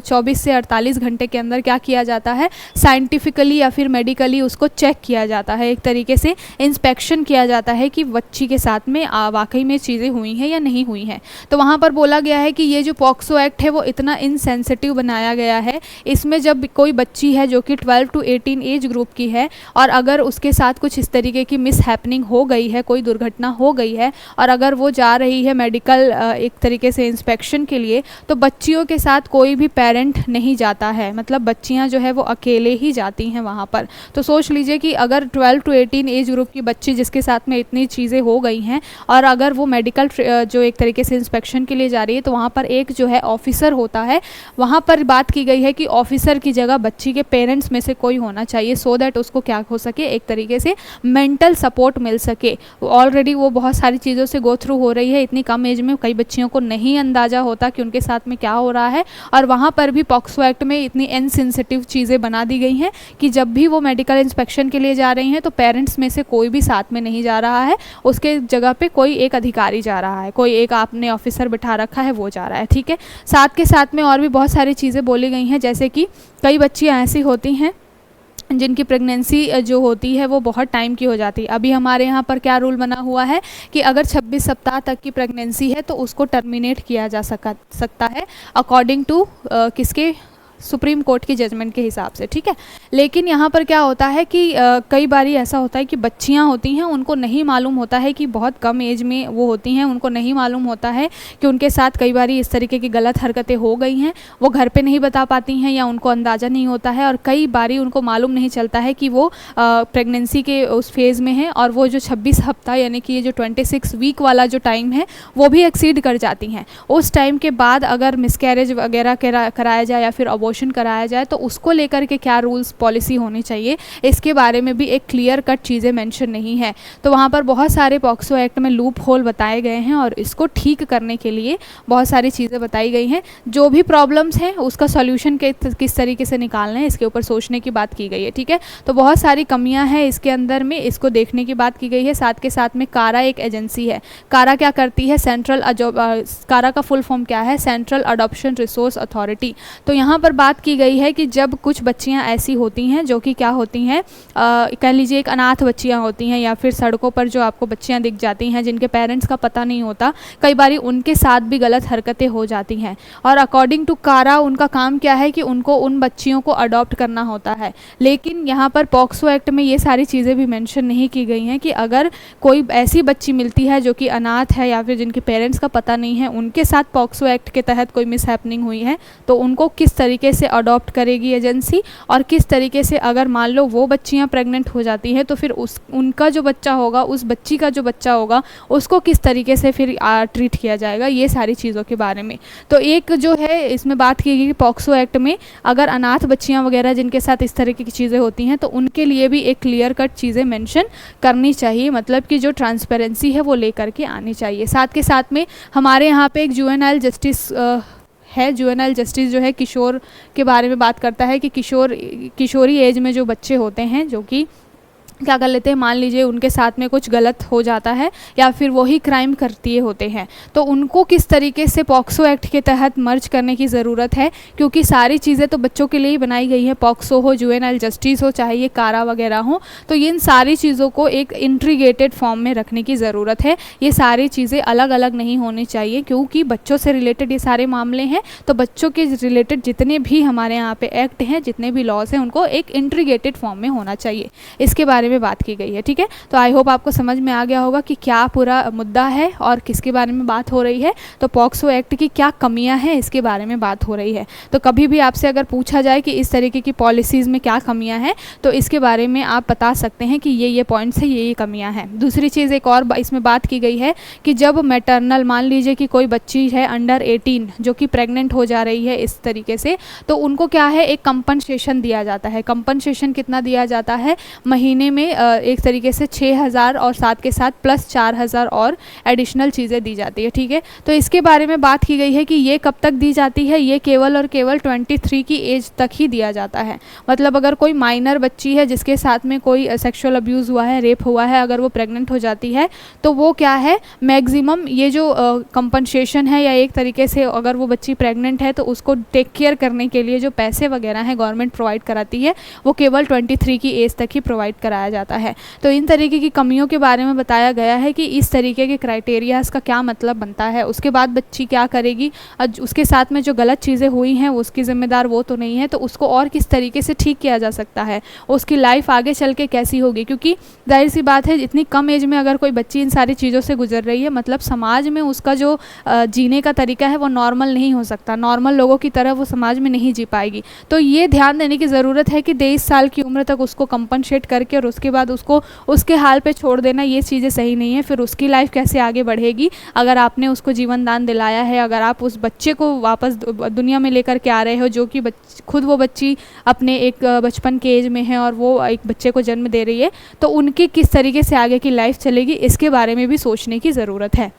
24 से 48 घंटे के अंदर क्या किया जाता है, साइंटिफिकली या फिर मेडिकली उसको चेक किया जाता है, एक तरीके से इंस्पेक्शन किया जाता है कि बच्ची के साथ में वाकई में चीज़ें हुई हैं या नहीं हुई हैं। तो वहाँ पर बोला गया है कि ये जो पॉक्सो एक्ट है वो इतना इनसेंसिटिव बनाया गया है। इसमें जब कोई बच्ची है जो कि 12 to 18 एज ग्रुप की है और अगर के साथ कुछ इस तरीके की मिस हैपनिंग हो गई है, कोई दुर्घटना हो गई है, और अगर वो जा रही है मेडिकल एक तरीके से इंस्पेक्शन के लिए, तो बच्चियों के साथ कोई भी पेरेंट नहीं जाता है, मतलब बच्चियां जो है वो अकेले ही जाती हैं वहाँ पर। तो सोच लीजिए कि अगर 12 to 18 एज ग्रुप की बच्ची जिसके साथ में इतनी चीज़ें हो गई हैं और अगर वो मेडिकल जो एक तरीके से इंस्पेक्शन के लिए जा रही है, तो वहाँ पर एक जो है ऑफिसर होता है। वहाँ पर बात की गई है कि ऑफिसर की जगह बच्ची के पेरेंट्स में से कोई होना चाहिए, सो दैट उसको क्या हो सके, एक तरीके से मेंटल सपोर्ट मिल सके। ऑलरेडी वो बहुत सारी चीज़ों से गो थ्रू हो रही है, इतनी कम एज में कई बच्चियों को नहीं अंदाज़ा होता कि उनके साथ में क्या हो रहा है। और वहाँ पर भी पॉक्सो एक्ट में इतनी इनसेंसिटिव चीज़ें बना दी गई हैं कि जब भी वो मेडिकल इंस्पेक्शन के लिए जा रही हैं तो पेरेंट्स में से कोई भी साथ में नहीं जा रहा है, उसके जगह पे कोई एक अधिकारी जा रहा है, कोई एक आपने ऑफिसर बिठा रखा है वो जा रहा है, ठीक है। साथ के साथ में और भी बहुत सारी चीज़ें बोली गई हैं, जैसे कि कई बच्चियाँ ऐसी होती हैं जिनकी प्रेगनेंसी जो होती है वो बहुत टाइम की हो जाती है। अभी हमारे यहाँ पर क्या रूल बना हुआ है कि अगर 26 सप्ताह तक की प्रेगनेंसी है तो उसको टर्मिनेट किया जा सकता है अकॉर्डिंग टू किसके, सुप्रीम कोर्ट की जजमेंट के हिसाब से, ठीक है। लेकिन यहाँ पर क्या होता है कि कई बारी ऐसा होता है कि बच्चियाँ होती हैं, उनको नहीं मालूम होता है कि बहुत कम एज में वो होती हैं, उनको नहीं मालूम होता है कि उनके साथ कई बारी इस तरीके की गलत हरकतें हो गई हैं, वो घर पे नहीं बता पाती हैं या उनको अंदाज़ा नहीं होता है, और कई बारी उनको मालूम नहीं चलता है कि वो प्रेगनेंसी के उस फेज़ में है और वो जो 26 हफ्ता यानी कि ये जो 26 वीक वाला जो टाइम है वो भी एक्सीड कर जाती हैं। उस टाइम के बाद अगर मिसकैरेज वगैरह कराया जाए या फिर अबॉर्शन कराया जाए तो उसको लेकर के क्या रूल्स पॉलिसी होनी चाहिए, इसके बारे में भी एक क्लियर कट चीज़ें मेंशन नहीं है। तो वहाँ पर बहुत सारे पॉक्सो एक्ट में लूप होल बताए गए हैं और इसको ठीक करने के लिए बहुत सारी चीज़ें बताई गई हैं। जो भी प्रॉब्लम्स हैं उसका सॉल्यूशन किस तरीके से निकालना है इसके ऊपर सोचने की बात की गई है, ठीक है। तो बहुत सारी कमियां हैं इसके अंदर में, इसको देखने की बात की गई है। साथ के साथ में कारा एक एजेंसी है। कारा क्या करती है, कारा का फुल फॉर्म क्या है, सेंट्रल अडॉप्शन रिसोर्स अथॉरिटी। तो यहाँ पर बात की गई है कि जब कुछ बच्चियाँ ऐसी होती हैं जो कि क्या होती हैं, कह लीजिए एक अनाथ बच्चियाँ होती हैं या फिर सड़कों पर जो आपको बच्चियाँ दिख जाती हैं जिनके पेरेंट्स का पता नहीं होता, कई बारी उनके साथ भी गलत हरकतें हो जाती हैं। और अकॉर्डिंग टू कारा उनका काम क्या है कि उनको उन बच्चियों को अडॉप्ट करना होता है। लेकिन यहाँ पर पॉक्सो एक्ट में ये सारी चीज़ें भी मेंशन नहीं की गई हैं कि अगर कोई ऐसी बच्ची मिलती है जो कि अनाथ है या फिर जिनके पेरेंट्स का पता नहीं है, उनके साथ पॉक्सो एक्ट के तहत कोई मिसहैपनिंग हुई है तो उनको किस तरीके तरीके से अडॉप्ट करेगी एजेंसी, और किस तरीके से अगर मान लो वो बच्चियां प्रेग्नेंट हो जाती हैं तो फिर उनका जो बच्चा होगा, उस बच्ची का जो बच्चा होगा, उसको किस तरीके से फिर ट्रीट किया जाएगा, ये सारी चीज़ों के बारे में। तो एक जो है इसमें बात की गई कि पॉक्सो एक्ट में अगर अनाथ बच्चियां वगैरह जिनके साथ इस तरीके की चीज़ें होती हैं तो उनके लिए भी एक क्लियर कट चीज़ें मेंशन करनी चाहिए, मतलब कि जो ट्रांसपेरेंसी है वो लेकर के आनी चाहिए। साथ के साथ में हमारे यहाँ पे एक जुवेनाइल जस्टिस है। जुवेनाइल जस्टिस जो है किशोर के बारे में बात करता है कि किशोरी एज में जो बच्चे होते हैं जो कि क्या कर लेते हैं, मान लीजिए उनके साथ में कुछ गलत हो जाता है या फिर वही क्राइम करती होते हैं, तो उनको किस तरीके से पॉक्सो एक्ट के तहत मर्ज करने की ज़रूरत है, क्योंकि सारी चीज़ें तो बच्चों के लिए ही बनाई गई है। पॉक्सो हो, जुवेनाइल जस्टिस हो, चाहे ये कारा वगैरह हो, तो इन सारी चीज़ों को एक इंट्रीगेटेड फॉर्म में रखने की ज़रूरत है। ये सारी चीज़ें अलग अलग नहीं होनी चाहिए, क्योंकि बच्चों से रिलेटेड ये सारे मामले हैं। तो बच्चों के रिलेटेड जितने भी हमारे यहाँ पे एक्ट हैं, जितने भी लॉज हैं, उनको एक इंट्रीगेटेड फॉर्म में होना चाहिए। इसके बारे में बात की गई है, ठीक है। तो आई होप आपको समझ में आ गया होगा कि क्या पूरा मुद्दा है और किसके बारे में बात हो रही है। तो पॉक्सो एक्ट की क्या कमियां हैं, इसके बारे में बात हो रही है। तो कभी भी आपसे अगर पूछा जाए कि इस तरीके की पॉलिसीज़ में क्या कमियां हैं, तो इसके बारे में आप बता सकते हैं कि ये पॉइंट्स है, ये कमियाँ हैं। दूसरी चीज़ एक और इसमें बात की गई है कि जब मैटरनल, मान लीजिए कि कोई बच्ची है अंडर 18 जो कि प्रेग्नेंट हो जा रही है इस तरीके से, तो उनको क्या है, एक कंपनसेशन दिया जाता है। कंपनसेशन कितना दिया जाता है, महीने में एक तरीके से 6,000 और साथ के साथ प्लस 4,000 और एडिशनल चीज़ें दी जाती है, ठीक है। तो इसके बारे में बात की गई है कि ये कब तक दी जाती है, ये केवल और केवल 23 की एज तक ही दिया जाता है। मतलब अगर कोई माइनर बच्ची है जिसके साथ में कोई सेक्सुअल अब्यूज़ हुआ है, रेप हुआ है, अगर वो प्रेग्नेंट हो जाती है तो वो क्या है, मैक्सिमम ये जो कंपनसेशन है, या एक तरीके से अगर वो बच्ची प्रेग्नेंट है तो उसको टेक केयर करने के लिए जो पैसे वगैरह हैं गवर्नमेंट प्रोवाइड कराती है, वो केवल 23 की एज तक ही प्रोवाइड कराया जाता है। तो इन तरीके की कमियों के बारे में बताया गया है कि इस तरीके के क्राइटेरियाज का क्या मतलब बनता है। उसके बाद बच्ची क्या करेगी, उसके साथ में जो गलत चीज़ें हुई हैं उसकी ज़िम्मेदार वो तो नहीं है, तो उसको और किस तरीके से ठीक किया जा सकता है, उसकी लाइफ आगे चल के कैसी होगी। क्योंकि जाहिर सी बात है, इतनी कम एज में अगर कोई बच्ची इन सारी चीज़ों से गुजर रही है, मतलब समाज में उसका जो जीने का तरीका है वो नॉर्मल नहीं हो सकता, नॉर्मल लोगों की तरह वो समाज में नहीं जी पाएगी। तो ये ध्यान देने की ज़रूरत है कि 23 साल की उम्र तक उसको कंपनसेट करके और उसके बाद उसको उसके हाल पे छोड़ देना, ये चीज़ें सही नहीं है। फिर उसकी लाइफ कैसे आगे बढ़ेगी अगर आपने उसको जीवन दान दिलाया है, अगर आप उस बच्चे को वापस दुनिया में लेकर के आ रहे हो, जो कि खुद वो बच्ची अपने एक बचपन के एज में है और वो एक बच्चे को जन्म दे रही है, तो उनकी किस तरीके से आगे की लाइफ चलेगी, इसके बारे में भी सोचने की ज़रूरत है।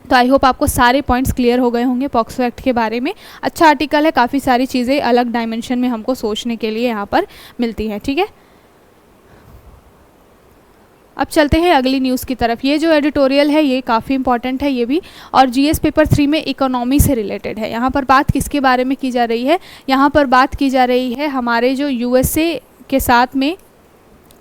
तो आई होप आपको सारे पॉइंट्स क्लियर हो गए होंगे पॉक्सो एक्ट के बारे में। अच्छा आर्टिकल है, काफ़ी सारी चीज़ें अलग डायमेंशन में हमको सोचने के लिए यहाँ पर मिलती हैं, ठीक है। अब चलते हैं अगली न्यूज़ की तरफ। ये जो एडिटोरियल है ये काफ़ी इंपॉर्टेंट है ये भी, और जीएस पेपर 3 में इकोनॉमी से रिलेटेड है। यहाँ पर बात किसके बारे में की जा रही है, यहाँ पर बात की जा रही है हमारे जो यूएसए के साथ में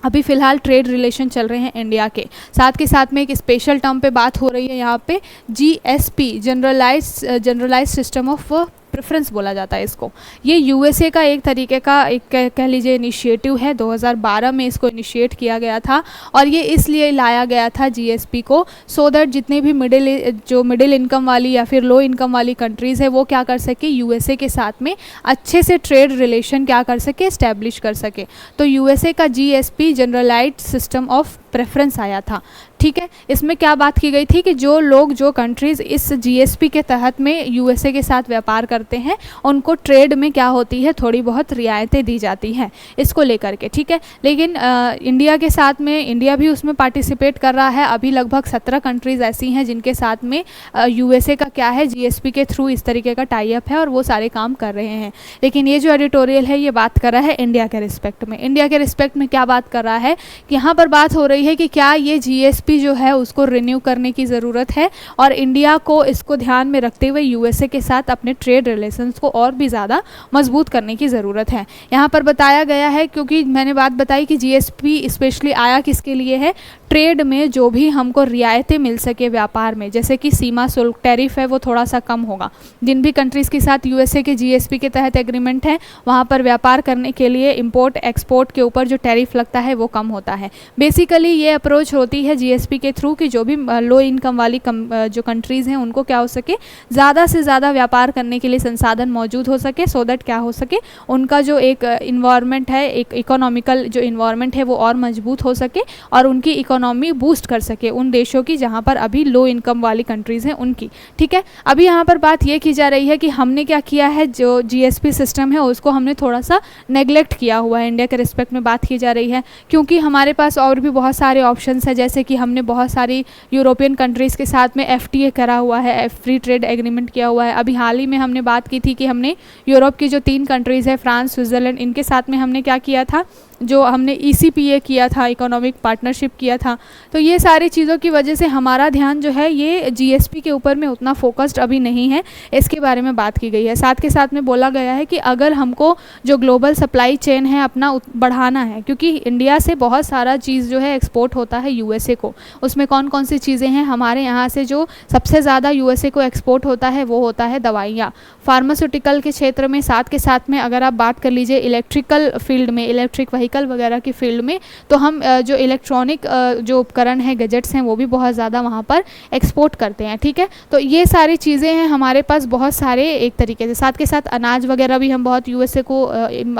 अभी फ़िलहाल ट्रेड रिलेशन चल रहे हैं इंडिया के साथ के साथ में एक स्पेशल टर्म पे बात हो रही है यहाँ पे, GSP, generalize system of preference बोला जाता है इसको। ये यूएसए का एक तरीके का एक कह लीजिए इनिशिएटिव है। 2012 में इसको इनिशिएट किया था और ये इसलिए लाया गया था जीएसपी को, सो दैट जितने भी मिडिल इनकम वाली या फिर लो इनकम वाली कंट्रीज़ है वो क्या कर सके, यूएसए के साथ में अच्छे से ट्रेड रिलेशन क्या कर सके, इस्टेब्लिश कर सके। तो यूएसए का GSP, generalized system of preference आया था, ठीक है। इसमें क्या बात की गई थी कि जो कंट्रीज़ इस जीएसपी के तहत में यूएसए के साथ व्यापार करते हैं उनको ट्रेड में क्या होती है, थोड़ी बहुत रियायतें दी जाती हैं इसको लेकर के, ठीक है। लेकिन इंडिया के साथ में, इंडिया भी उसमें पार्टिसिपेट कर रहा है। अभी लगभग 17 कंट्रीज़ ऐसी हैं जिनके साथ में यूएसए का क्या है, जीएसपी के थ्रू इस तरीके का टाई अप है और वो सारे काम कर रहे हैं। लेकिन ये जो एडिटोरियल है ये बात कर रहा है इंडिया के रिस्पेक्ट में। इंडिया के रिस्पेक्ट में क्या बात कर रहा है कि यहाँ पर बात हो रही है कि क्या ये जीएसपी जो है उसको रिन्यू करने की ज़रूरत है और इंडिया को इसको ध्यान में रखते हुए यूएसए के साथ अपने ट्रेड रिलेशंस को और भी ज़्यादा मजबूत करने की ज़रूरत है। यहाँ पर बताया गया है, क्योंकि मैंने बात बताई कि जीएसपी स्पेशली आया किसके लिए है, ट्रेड में जो भी हमको रियायतें मिल सके व्यापार में, जैसे कि सीमा शुल्क टैरिफ है वो थोड़ा सा कम होगा। जिन भी कंट्रीज़ के साथ यूएसए के जीएसपी के तहत एग्रीमेंट है वहाँ पर व्यापार करने के लिए इंपोर्ट एक्सपोर्ट के ऊपर जो टैरिफ लगता है वो कम होता है। बेसिकली ये अप्रोच होती है जीएसपी के थ्रू कि जो भी लो इनकम वाली जो कंट्रीज़ हैं उनको क्या हो सके, ज़्यादा से ज़्यादा व्यापार करने के लिए संसाधन मौजूद हो सके, सो दैट क्या हो सके, उनका जो एक इन्वायरमेंट है, एक इकोनॉमिकल जो इन्वायरमेंट है वो और मजबूत हो सके और उनकी इकोनॉमी बूस्ट कर सके उन देशों की जहाँ पर अभी लो इनकम वाली कंट्रीज़ हैं उनकी। ठीक है, अभी यहाँ पर बात ये की जा रही है कि हमने क्या किया है, जो जीएसपी सिस्टम है उसको हमने थोड़ा सा नेग्लेक्ट किया हुआ है, इंडिया के रिस्पेक्ट में बात की जा रही है, क्योंकि हमारे पास और भी बहुत सारे ऑप्शंस हैं, जैसे कि हमने बहुत सारी यूरोपियन कंट्रीज़ के साथ में एफटीए करा हुआ है, फ्री ट्रेड एग्रीमेंट किया हुआ है। अभी हाल ही में हमने बात की थी कि हमने यूरोप की जो 3 कंट्रीज़ है, फ्रांस, स्विट्ज़रलैंड, इनके साथ में हमने क्या किया था, जो हमने ईसीपीए किया था, इकोनॉमिक पार्टनरशिप किया था। तो ये सारी चीज़ों की वजह से हमारा ध्यान जो है ये जीएसपी के ऊपर में उतना फोकस्ड अभी नहीं है, इसके बारे में बात की गई है। साथ के साथ में बोला गया है कि अगर हमको जो ग्लोबल सप्लाई चेन है अपना बढ़ाना है, क्योंकि इंडिया से बहुत सारा चीज़ जो है एक्सपोर्ट होता है यूएसए को, उसमें कौन कौन सी चीज़ें हैं, हमारे यहाँ से जो सबसे ज़्यादा यूएसए को एक्सपोर्ट होता है वो होता है दवाइयाँ, फार्मास्यूटिकल के क्षेत्र में। साथ के साथ में अगर आप बात कर लीजिए इलेक्ट्रिकल फील्ड में, इलेक्ट्रिक व्हीकल वगैरह की फील्ड में, तो हम जो इलेक्ट्रॉनिक जो उपकरण हैं, गैजेट्स हैं, वो भी बहुत ज़्यादा वहाँ पर एक्सपोर्ट करते हैं। ठीक है, तो ये सारी चीज़ें हैं हमारे पास बहुत सारे एक तरीके से। साथ के साथ अनाज वगैरह भी हम बहुत यूएसए को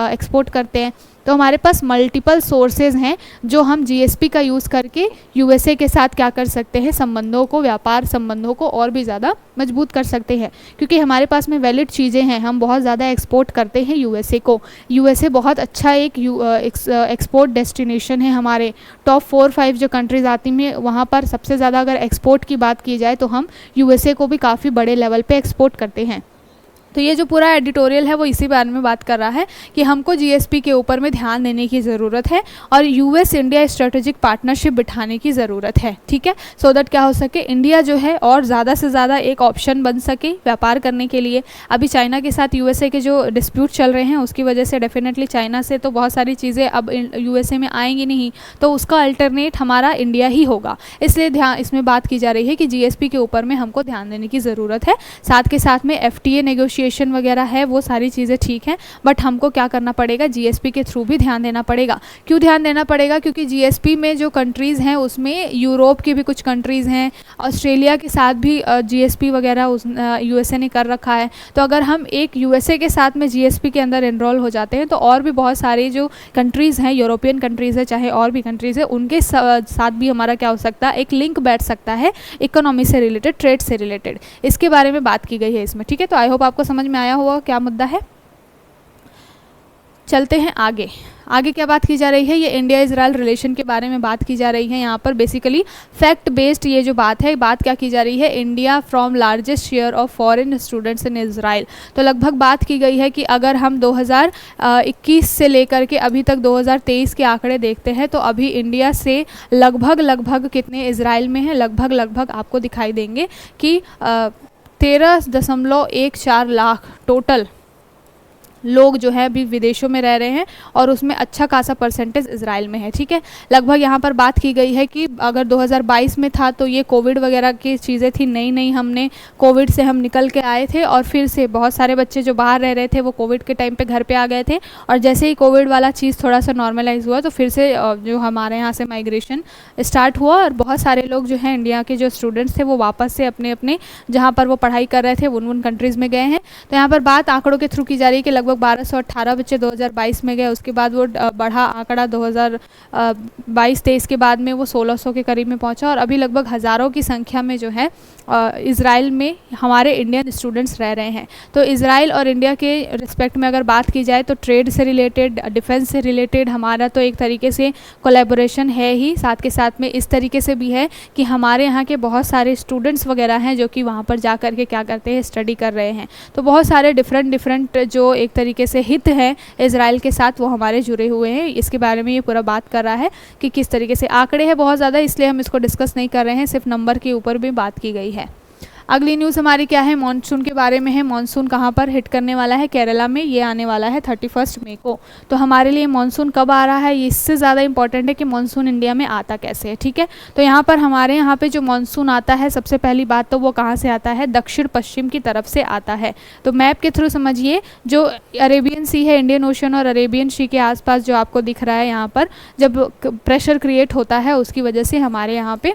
एक्सपोर्ट करते हैं। तो हमारे पास मल्टीपल सोर्सेज हैं जो हम जीएसपी का यूज़ करके यूएसए के साथ क्या कर सकते हैं, संबंधों को, व्यापार संबंधों को और भी ज़्यादा मजबूत कर सकते हैं, क्योंकि हमारे पास में वैलिड चीज़ें हैं, हम बहुत ज़्यादा एक्सपोर्ट करते हैं यूएसए को। यूएसए बहुत अच्छा एक एक्सपोर्ट डेस्टिनेशन है, हमारे टॉप 4-5 जो कंट्रीज़ आती हैं वहाँ पर सबसे ज़्यादा अगर एक्सपोर्ट की बात की जाए तो हम यूएसए को भी काफ़ी बड़े लेवल पर एक्सपोर्ट करते हैं। तो ये जो पूरा एडिटोरियल है वो इसी बारे में बात कर रहा है कि हमको जीएसपी के ऊपर में ध्यान देने की ज़रूरत है और यूएस इंडिया स्ट्रेटेजिक पार्टनरशिप बिठाने की ज़रूरत है। ठीक है, सो दैट क्या हो सके, इंडिया जो है और ज़्यादा से ज़्यादा एक ऑप्शन बन सके व्यापार करने के लिए। अभी चाइना के साथ यूएसए के जो डिस्प्यूट चल रहे हैं उसकी वजह से डेफिनेटली चाइना से तो बहुत सारी चीज़ें अब यूएसए में आएंगी नहीं, तो उसका अल्टरनेट हमारा इंडिया ही होगा। इसलिए ध्यान इसमें बात की जा रही है कि जीएसपी के ऊपर में हमको ध्यान देने की ज़रूरत है। साथ के साथ में एफटीए नेगोशिएशन वगैरह है, वो सारी चीज़ें ठीक हैं, बट हमको क्या करना पड़ेगा, जीएसपी के थ्रू भी ध्यान देना पड़ेगा। क्यों ध्यान देना पड़ेगा, क्योंकि जीएसपी में जो कंट्रीज़ हैं उसमें यूरोप की भी कुछ कंट्रीज़ हैं, ऑस्ट्रेलिया के साथ भी जीएसपी वगैरह यूएसए ने कर रखा है। तो अगर हम एक यूएसए के साथ में जीएसपी के अंदर एनरोल हो जाते हैं तो और भी बहुत सारी जो कंट्रीज़ हैं, यूरोपियन कंट्रीज़ है चाहे और भी कंट्रीज़ है, उनके साथ भी हमारा क्या हो सकता है, एक लिंक बैठ सकता है इकोनॉमी से रिलेटेड, ट्रेड से रिलेटेड। इसके बारे में बात की गई है इसमें। ठीक है, तो आई होप आपको समझ में आया होगा क्या मुद्दा है। चलते हैं आगे। आगे क्या बात की जा रही है, ये इंडिया इजराइल रिलेशन के बारे में बात की जा रही है। यहाँ पर बेसिकली फैक्ट बेस्ड ये जो बात है, बात क्या की जा रही है, India from largest share of foreign students in Israel. तो लगभग बात की गई है कि अगर हम 2021 से लेकर के अभी तक 2023 के आंकड़े देखते हैं तो अभी इंडिया से लगभग कितने इजराइल में हैं, लगभग आपको दिखाई देंगे कि 13.14 लाख टोटल लोग जो है अभी विदेशों में रह रहे हैं और उसमें अच्छा खासा परसेंटेज इजराइल में है। ठीक है, लगभग यहाँ पर बात की गई है कि अगर 2022 में था तो ये कोविड वगैरह की चीज़ें थी, नई हमने कोविड से हम निकल के आए थे और फिर से बहुत सारे बच्चे जो बाहर रह रहे थे वो कोविड के टाइम पे घर पे आ गए थे, और जैसे ही कोविड वाला चीज़ थोड़ा सा नॉर्मलाइज हुआ तो फिर से जो हमारे यहाँ से माइग्रेशन स्टार्ट हुआ और बहुत सारे लोग जो हैं इंडिया के जो स्टूडेंट्स थे वो वापस से अपने जहाँ पर वो पढ़ाई कर रहे थे उन कंट्रीज़ में गए हैं। तो यहाँ पर बात आंकड़ों के थ्रू की जा रही है कि लगभग 1218 बच्चे 2022 में गए, उसके बाद वो बढ़ा आंकड़ा 2022-23 के बाद में वो 1600 के करीब में पहुंचा और अभी लगभग हज़ारों की संख्या में जो है इजराइल में हमारे इंडियन स्टूडेंट्स रह रहे हैं। तो इजराइल और इंडिया के रिस्पेक्ट में अगर बात की जाए तो ट्रेड से रिलेटेड, डिफेंस से रिलेटेड हमारा तो एक तरीके से कोलैबोरेशन है ही, साथ के साथ में इस तरीके से भी है कि हमारे यहाँ के बहुत सारे स्टूडेंट्स वगैरह हैं जो कि वहाँ पर जा कर के क्या करते हैं, स्टडी कर रहे हैं। तो बहुत सारे डिफरेंट जो एक तरीके से हित है इजराइल के साथ वो हमारे जुड़े हुए हैं। इसके बारे में ये पूरा बात कर रहा है कि किस तरीके से आंकड़े हैं बहुत ज़्यादा, इसलिए हम इसको डिस्कस नहीं कर रहे हैं, सिर्फ नंबर के ऊपर भी बात की गई है। अगली न्यूज़ हमारी क्या है, मॉनसून के बारे में है। मॉनसून कहाँ पर हिट करने वाला है, केरला में, ये आने वाला है 31 मई को। तो हमारे लिए मॉनसून कब आ रहा है, ये इससे ज़्यादा इंपॉर्टेंट है कि मॉनसून इंडिया में आता कैसे है, ठीक है। तो यहाँ पर हमारे यहाँ पे जो मॉनसून आता है, सबसे पहली बात तो वो कहाँ से आता है, दक्षिण पश्चिम की तरफ से आता है। तो मैप के थ्रू समझिए, जो अरेबियन सी है, इंडियन ओशन और अरेबियन सी के आसपास जो आपको दिख रहा है यहाँ पर, जब प्रेशर क्रिएट होता है उसकी वजह से हमारे यहाँ पे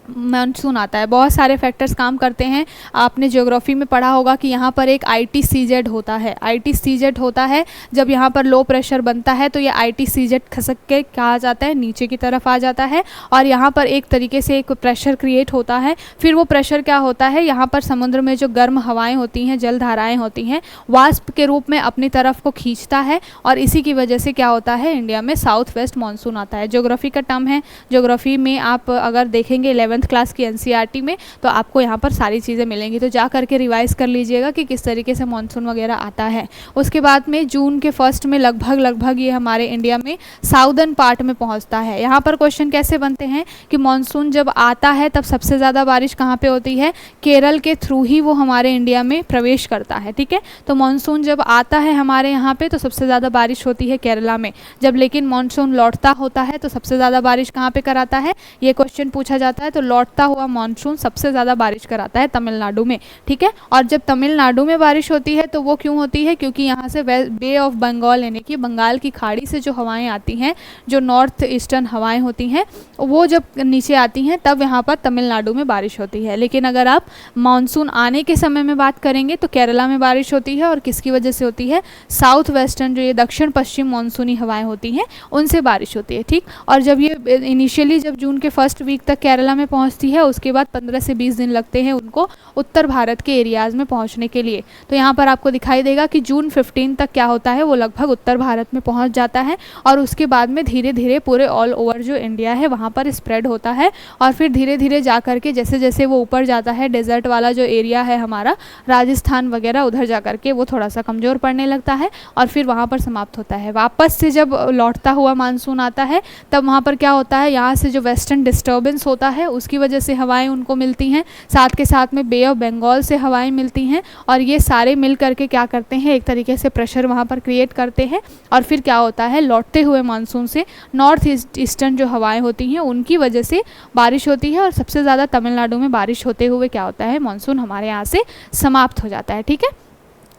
मानसून आता है। बहुत सारे फैक्टर्स काम करते हैं। आपने ज्योग्राफी में पढ़ा होगा कि यहाँ पर एक ITCZ होता है। ITCZ होता है जब यहाँ पर लो प्रेशर बनता है तो ये ITCZ खसक के कहा जाता है, नीचे की तरफ आ जाता है और यहाँ पर एक तरीके से एक प्रेशर क्रिएट होता है। फिर वो प्रेशर क्या होता है, यहाँ पर समुद्र में जो गर्म हवाएँ होती हैं, जल धाराएँ होती हैं, वाष्प के रूप में अपनी तरफ को खींचता है और इसी की वजह से क्या होता है, इंडिया में साउथ वेस्ट मानसून आता है। ज्योग्राफी का टर्म है। ज्योग्राफी में आप अगर देखेंगे 11th क्लास की NCERT में तो आपको यहाँ पर सारी चीज़ें मिलेंगी। तो जा करके रिवाइज कर लीजिएगा कि किस तरीके से मानसून वगैरह आता है। उसके बाद में जून के फर्स्ट में लगभग ये हमारे इंडिया में साउदर्न पार्ट में पहुँचता है। यहाँ पर क्वेश्चन कैसे बनते हैं कि मानसून जब आता है तब सबसे ज़्यादा बारिश कहाँ पे होती है, केरल के थ्रू ही वो हमारे इंडिया में प्रवेश करता है, ठीक है। तो मानसून जब आता है हमारे यहाँ पे तो सबसे ज़्यादा बारिश होती है केरला में। जब लेकिन मानसून लौटता होता है तो सबसे ज़्यादा बारिश कहाँ पे कराता है, ये क्वेश्चन पूछा जाता है। तो लौटता हुआ मानसून सबसे ज़्यादा बारिश कराता है तमिलनाडु में, ठीक है। और जब तमिलनाडु में बारिश होती है तो वो क्यों होती है, क्योंकि यहाँ से बे ऑफ बंगाल यानी कि बंगाल की खाड़ी से जो हवाएं आती हैं, जो नॉर्थ ईस्टर्न हवाएं होती हैं, वो जब नीचे आती हैं तब यहाँ पर तमिलनाडु में बारिश होती है। लेकिन अगर आप मानसून आने के समय में बात करेंगे तो केरला में बारिश होती है और किसकी वजह से होती है, साउथ वेस्टर्न जो ये दक्षिण पश्चिम मानसूनी हवाएं होती हैं उनसे बारिश होती है, ठीक। और जब ये इनिशियली जब जून के फर्स्ट वीक तक केरला में पहुँचती है उसके बाद 15 से 20 दिन लगते हैं उनको उत्तर भारत के एरियाज़ में पहुंचने के लिए। तो यहाँ पर आपको दिखाई देगा कि जून 15 तक क्या होता है, वो लगभग उत्तर भारत में पहुंच जाता है और उसके बाद में धीरे धीरे पूरे ऑल ओवर जो इंडिया है वहाँ पर स्प्रेड होता है और फिर धीरे धीरे जा कर के जैसे जैसे वो ऊपर जाता है, डेजर्ट वाला जो एरिया है हमारा राजस्थान वगैरह, उधर जा कर के वो थोड़ा सा कमज़ोर पड़ने लगता है और फिर वहाँ पर समाप्त होता है। वापस से जब लौटता हुआ मानसून आता है तब वहाँ पर क्या होता है, यहाँ से जो वेस्टर्न डिस्टर्बेंस होता है उसकी वजह से हवाएं उनको मिलती हैं, साथ के साथ में बे ऑफ बंगाल से हवाएं मिलती हैं और ये सारे मिल करके क्या करते हैं, एक तरीके से प्रेशर वहाँ पर क्रिएट करते हैं और फिर क्या होता है, लौटते हुए मानसून से नॉर्थ ईस्टर्न जो हवाएं होती हैं उनकी वजह से बारिश होती है और सबसे ज़्यादा तमिलनाडु में बारिश होते हुए क्या होता है, मानसून हमारे यहाँ से समाप्त हो जाता है, ठीक है।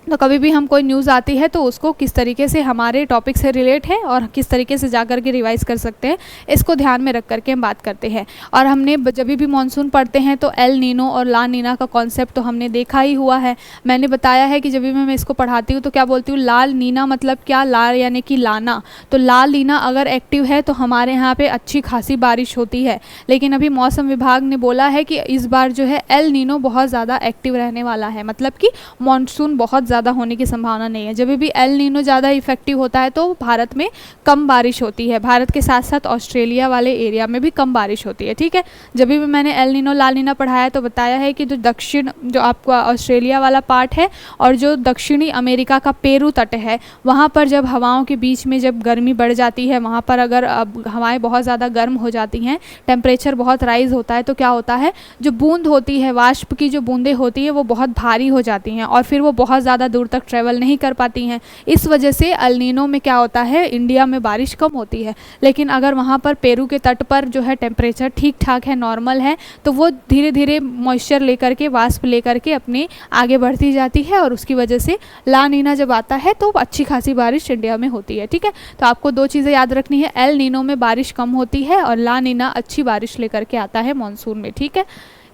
तो कभी भी हम कोई न्यूज़ आती है तो उसको किस तरीके से हमारे टॉपिक से रिलेट है और किस तरीके से जा कर के रिवाइज़ कर सकते हैं, इसको ध्यान में रख करके हम बात करते हैं। और हमने जब भी मानसून पढ़ते हैं तो एल नीनो और ला नीना का कॉन्सेप्ट तो हमने देखा ही हुआ है। मैंने बताया है कि जब भी मैं इसको पढ़ाती हूँ तो क्या बोलती हूँ, लाल नीना मतलब क्या, लाल यानी कि लाना। तो लाल नीना अगर एक्टिव है तो हमारे यहाँ पर अच्छी खासी बारिश होती है। लेकिन अभी मौसम विभाग ने बोला है कि इस बार जो है एल नीनो बहुत ज़्यादा एक्टिव रहने वाला है, मतलब कि मानसून बहुत ज़्यादा होने की संभावना नहीं है। जब भी एल नीनो ज़्यादा इफेक्टिव होता है तो भारत में कम बारिश होती है, भारत के साथ साथ ऑस्ट्रेलिया वाले एरिया में भी कम बारिश होती है, ठीक है। जब भी मैंने एल नीनो ला नीना पढ़ाया तो बताया है कि जो दक्षिण जो आपका ऑस्ट्रेलिया वाला पार्ट है और जो दक्षिणी अमेरिका का पेरू तट है, वहाँ पर जब हवाओं के बीच में जब गर्मी बढ़ जाती है, वहाँ पर अगर हवाएँ बहुत ज़्यादा गर्म हो जाती हैं, टेम्परेचर बहुत राइज होता है, तो क्या होता है, जो बूंद होती है, वाष्प की जो बूंदें होती हैं वो बहुत भारी हो जाती हैं और फिर वो बहुत ज़्यादा दूर तक ट्रैवल नहीं कर पाती हैं। इस वजह से एल नीनो में क्या होता है, इंडिया में बारिश कम होती है। लेकिन अगर वहाँ पर पेरू के तट पर जो है टेम्परेचर ठीक ठाक है, नॉर्मल है, तो वो धीरे धीरे मॉइस्चर लेकर के, वाष्प लेकर के अपने आगे बढ़ती जाती है और उसकी वजह से ला नीना जब आता है तो अच्छी खासी बारिश इंडिया में होती है, ठीक है। तो आपको दो चीज़ें याद रखनी है, एल नीनो में बारिश कम होती है और ला नीना अच्छी बारिश लेकर के आता है मानसून में, ठीक है।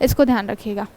इसको ध्यान रखिएगा।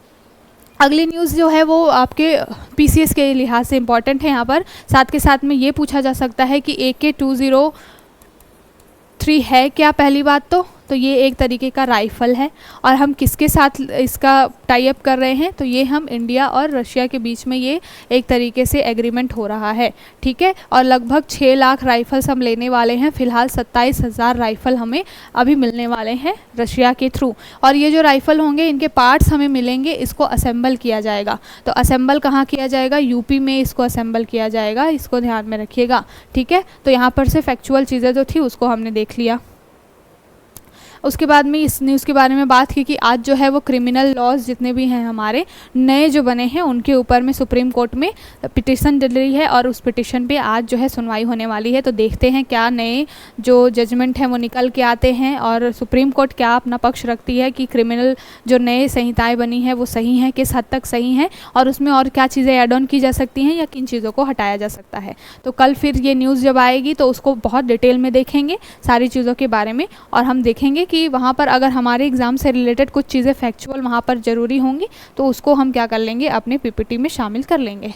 अगली न्यूज़ जो है वो आपके PCS के लिहाज से इम्पॉर्टेंट है। यहाँ पर साथ के साथ में ये पूछा जा सकता है कि AK-203 है क्या, पहली बात तो ये एक तरीके का राइफ़ल है और हम किसके साथ इसका टाई अप कर रहे हैं, तो ये हम इंडिया और रशिया के बीच में ये एक तरीके से एग्रीमेंट हो रहा है, ठीक है। और लगभग 6 लाख राइफ़ल्स हम लेने वाले हैं। फ़िलहाल 27,000 राइफ़ल हमें अभी मिलने वाले हैं रशिया के थ्रू और ये जो राइफ़ल होंगे इनके पार्ट्स हमें मिलेंगे, इसको असेंबल किया जाएगा। तो असेंबल कहाँ किया जाएगा, यूपी में इसको असेंबल किया जाएगा, इसको ध्यान में रखिएगा, ठीक है। तो यहाँ पर से फैक्चुअल चीज़ें जो थी उसको हमने देख लिया। उसके बाद में इस न्यूज़ के बारे में बात की कि आज जो है वो क्रिमिनल लॉज जितने भी हैं हमारे नए जो बने हैं उनके ऊपर में सुप्रीम कोर्ट में पिटिशन डल रही है और उस पिटिशन पे आज जो है सुनवाई होने वाली है। तो देखते हैं क्या नए जो जजमेंट हैं वो निकल के आते हैं और सुप्रीम कोर्ट क्या अपना पक्ष रखती है कि क्रिमिनल जो नए संहिताएं बनी हैं वो सही हैं, किस हद तक सही हैं और उसमें और क्या चीज़ें ऐड ऑन की जा सकती हैं या किन चीज़ों को हटाया जा सकता है। तो कल फिर ये न्यूज़ जब आएगी तो उसको बहुत डिटेल में देखेंगे सारी चीज़ों के बारे में और हम देखेंगे कि वहाँ पर अगर हमारे एग्ज़ाम से रिलेटेड कुछ चीज़ें फैक्चुअल वहाँ पर ज़रूरी होंगी तो उसको हम क्या कर लेंगे, अपने पीपीटी में शामिल कर लेंगे।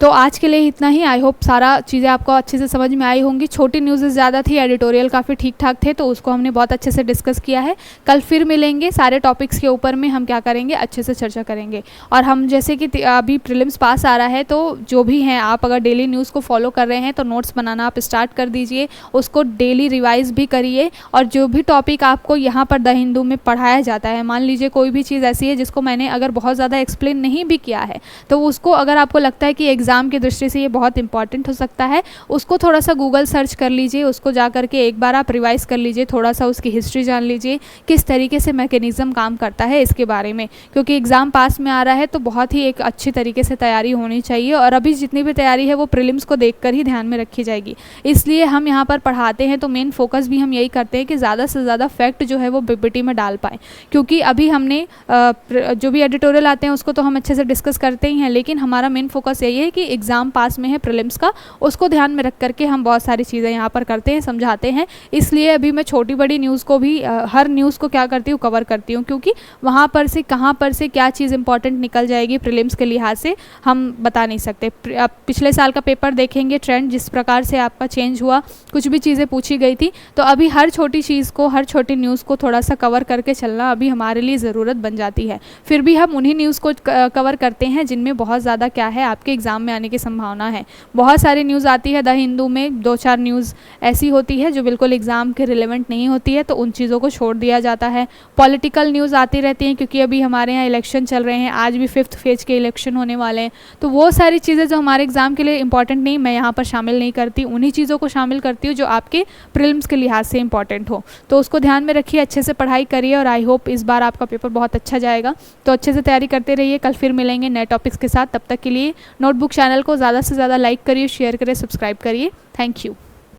तो आज के लिए इतना ही। आई होप सारा चीज़ें आपको अच्छे से समझ में आई होंगी। छोटी न्यूज़ ज़्यादा थी, एडिटोरियल काफ़ी ठीक ठाक थे तो उसको हमने बहुत अच्छे से डिस्कस किया है। कल फिर मिलेंगे, सारे टॉपिक्स के ऊपर में हम क्या करेंगे, अच्छे से चर्चा करेंगे। और हम जैसे कि अभी प्रीलिम्स पास आ रहा है तो जो भी हैं आप अगर डेली न्यूज़ को फॉलो कर रहे हैं तो नोट्स बनाना आप स्टार्ट कर दीजिए, उसको डेली रिवाइज़ भी करिए। और जो भी टॉपिक आपको यहाँ पर द हिंदू में पढ़ाया जाता है, मान लीजिए कोई भी चीज़ ऐसी है जिसको मैंने अगर बहुत ज़्यादा एक्सप्लेन नहीं भी किया है तो उसको अगर आपको लगता है कि एग्ज़ाम की दृष्टि से ये बहुत इंपॉर्टेंट हो सकता है, उसको थोड़ा सा गूगल सर्च कर लीजिए, उसको जा करके एक बार आप रिवाइज़ कर लीजिए, थोड़ा सा उसकी हिस्ट्री जान लीजिए, किस तरीके से मैकेनिज़्म काम करता है इसके बारे में। क्योंकि एग्ज़ाम पास में आ रहा है तो बहुत ही एक अच्छी तरीके से तैयारी होनी चाहिए और अभी जितनी भी तैयारी है वो प्रीलिम्स को देखकर ही ध्यान में रखी जाएगी। इसलिए हम यहाँ पर पढ़ाते हैं तो मेन फोकस भी हम यही करते हैं कि ज़्यादा से ज़्यादा फैक्ट जो है वो पीपीटी में डाल पाएँ। क्योंकि अभी हमने जो भी एडिटोरियल आते हैं उसको तो हम अच्छे से डिस्कस करते ही हैं, लेकिन हमारा मेन फोकस यही है कि एग्ज़ाम पास में है प्रीलिम्स का, उसको ध्यान में रख करके हम बहुत सारी चीज़ें यहाँ पर करते हैं, समझाते हैं। इसलिए अभी मैं छोटी बड़ी न्यूज़ को भी हर न्यूज़ को क्या करती हूँ, कवर करती हूँ, क्योंकि वहाँ पर से कहाँ पर से क्या चीज़ इंपॉर्टेंट निकल जाएगी प्रीलिम्स के लिहाज से हम बता नहीं सकते। आप पिछले साल का पेपर देखेंगे, ट्रेंड जिस प्रकार से आपका चेंज हुआ, कुछ भी चीज़ें पूछी गई थी, तो अभी हर छोटी चीज़ को, हर छोटी न्यूज़ को थोड़ा सा कवर करके चलना अभी हमारे लिए ज़रूरत बन जाती है। फिर भी हम उन्हीं न्यूज़ को कवर करते हैं जिनमें बहुत ज़्यादा क्या है, आपके एग्ज़ाम में आने की संभावना है। बहुत सारी न्यूज़ आती है द हिंदू में, 2-4 न्यूज़ ऐसी होती है जो बिल्कुल एग्ज़ाम के रिलेवेंट नहीं होती है, तो उन चीज़ों को छोड़ दिया जाता है। पॉलिटिकल न्यूज़ आती रहती हैं क्योंकि अभी हमारे यहाँ इलेक्शन चल रहे हैं, आज भी 5th फेज के इलेक्शन होने वाले हैं, तो वो सारी चीज़ें जो हमारे एग्ज़ाम के लिए इंपॉर्टेंट नहीं, मैं यहाँ पर शामिल नहीं करती, उन्हीं चीज़ों को शामिल करती हूँ जो आपके प्रीलिम्स के लिहाज से इंपॉर्टेंट हो। तो उसको ध्यान में रखिए, अच्छे से पढ़ाई करिए और आई होप इस बार आपका पेपर बहुत अच्छा जाएगा। तो अच्छे से तैयारी करते रहिए, कल फिर मिलेंगे नए टॉपिक्स के साथ। तब तक के लिए नोटबुक चैनल को ज़्यादा से ज़्यादा लाइक करिए, शेयर करिए, सब्सक्राइब करिए। Thank you.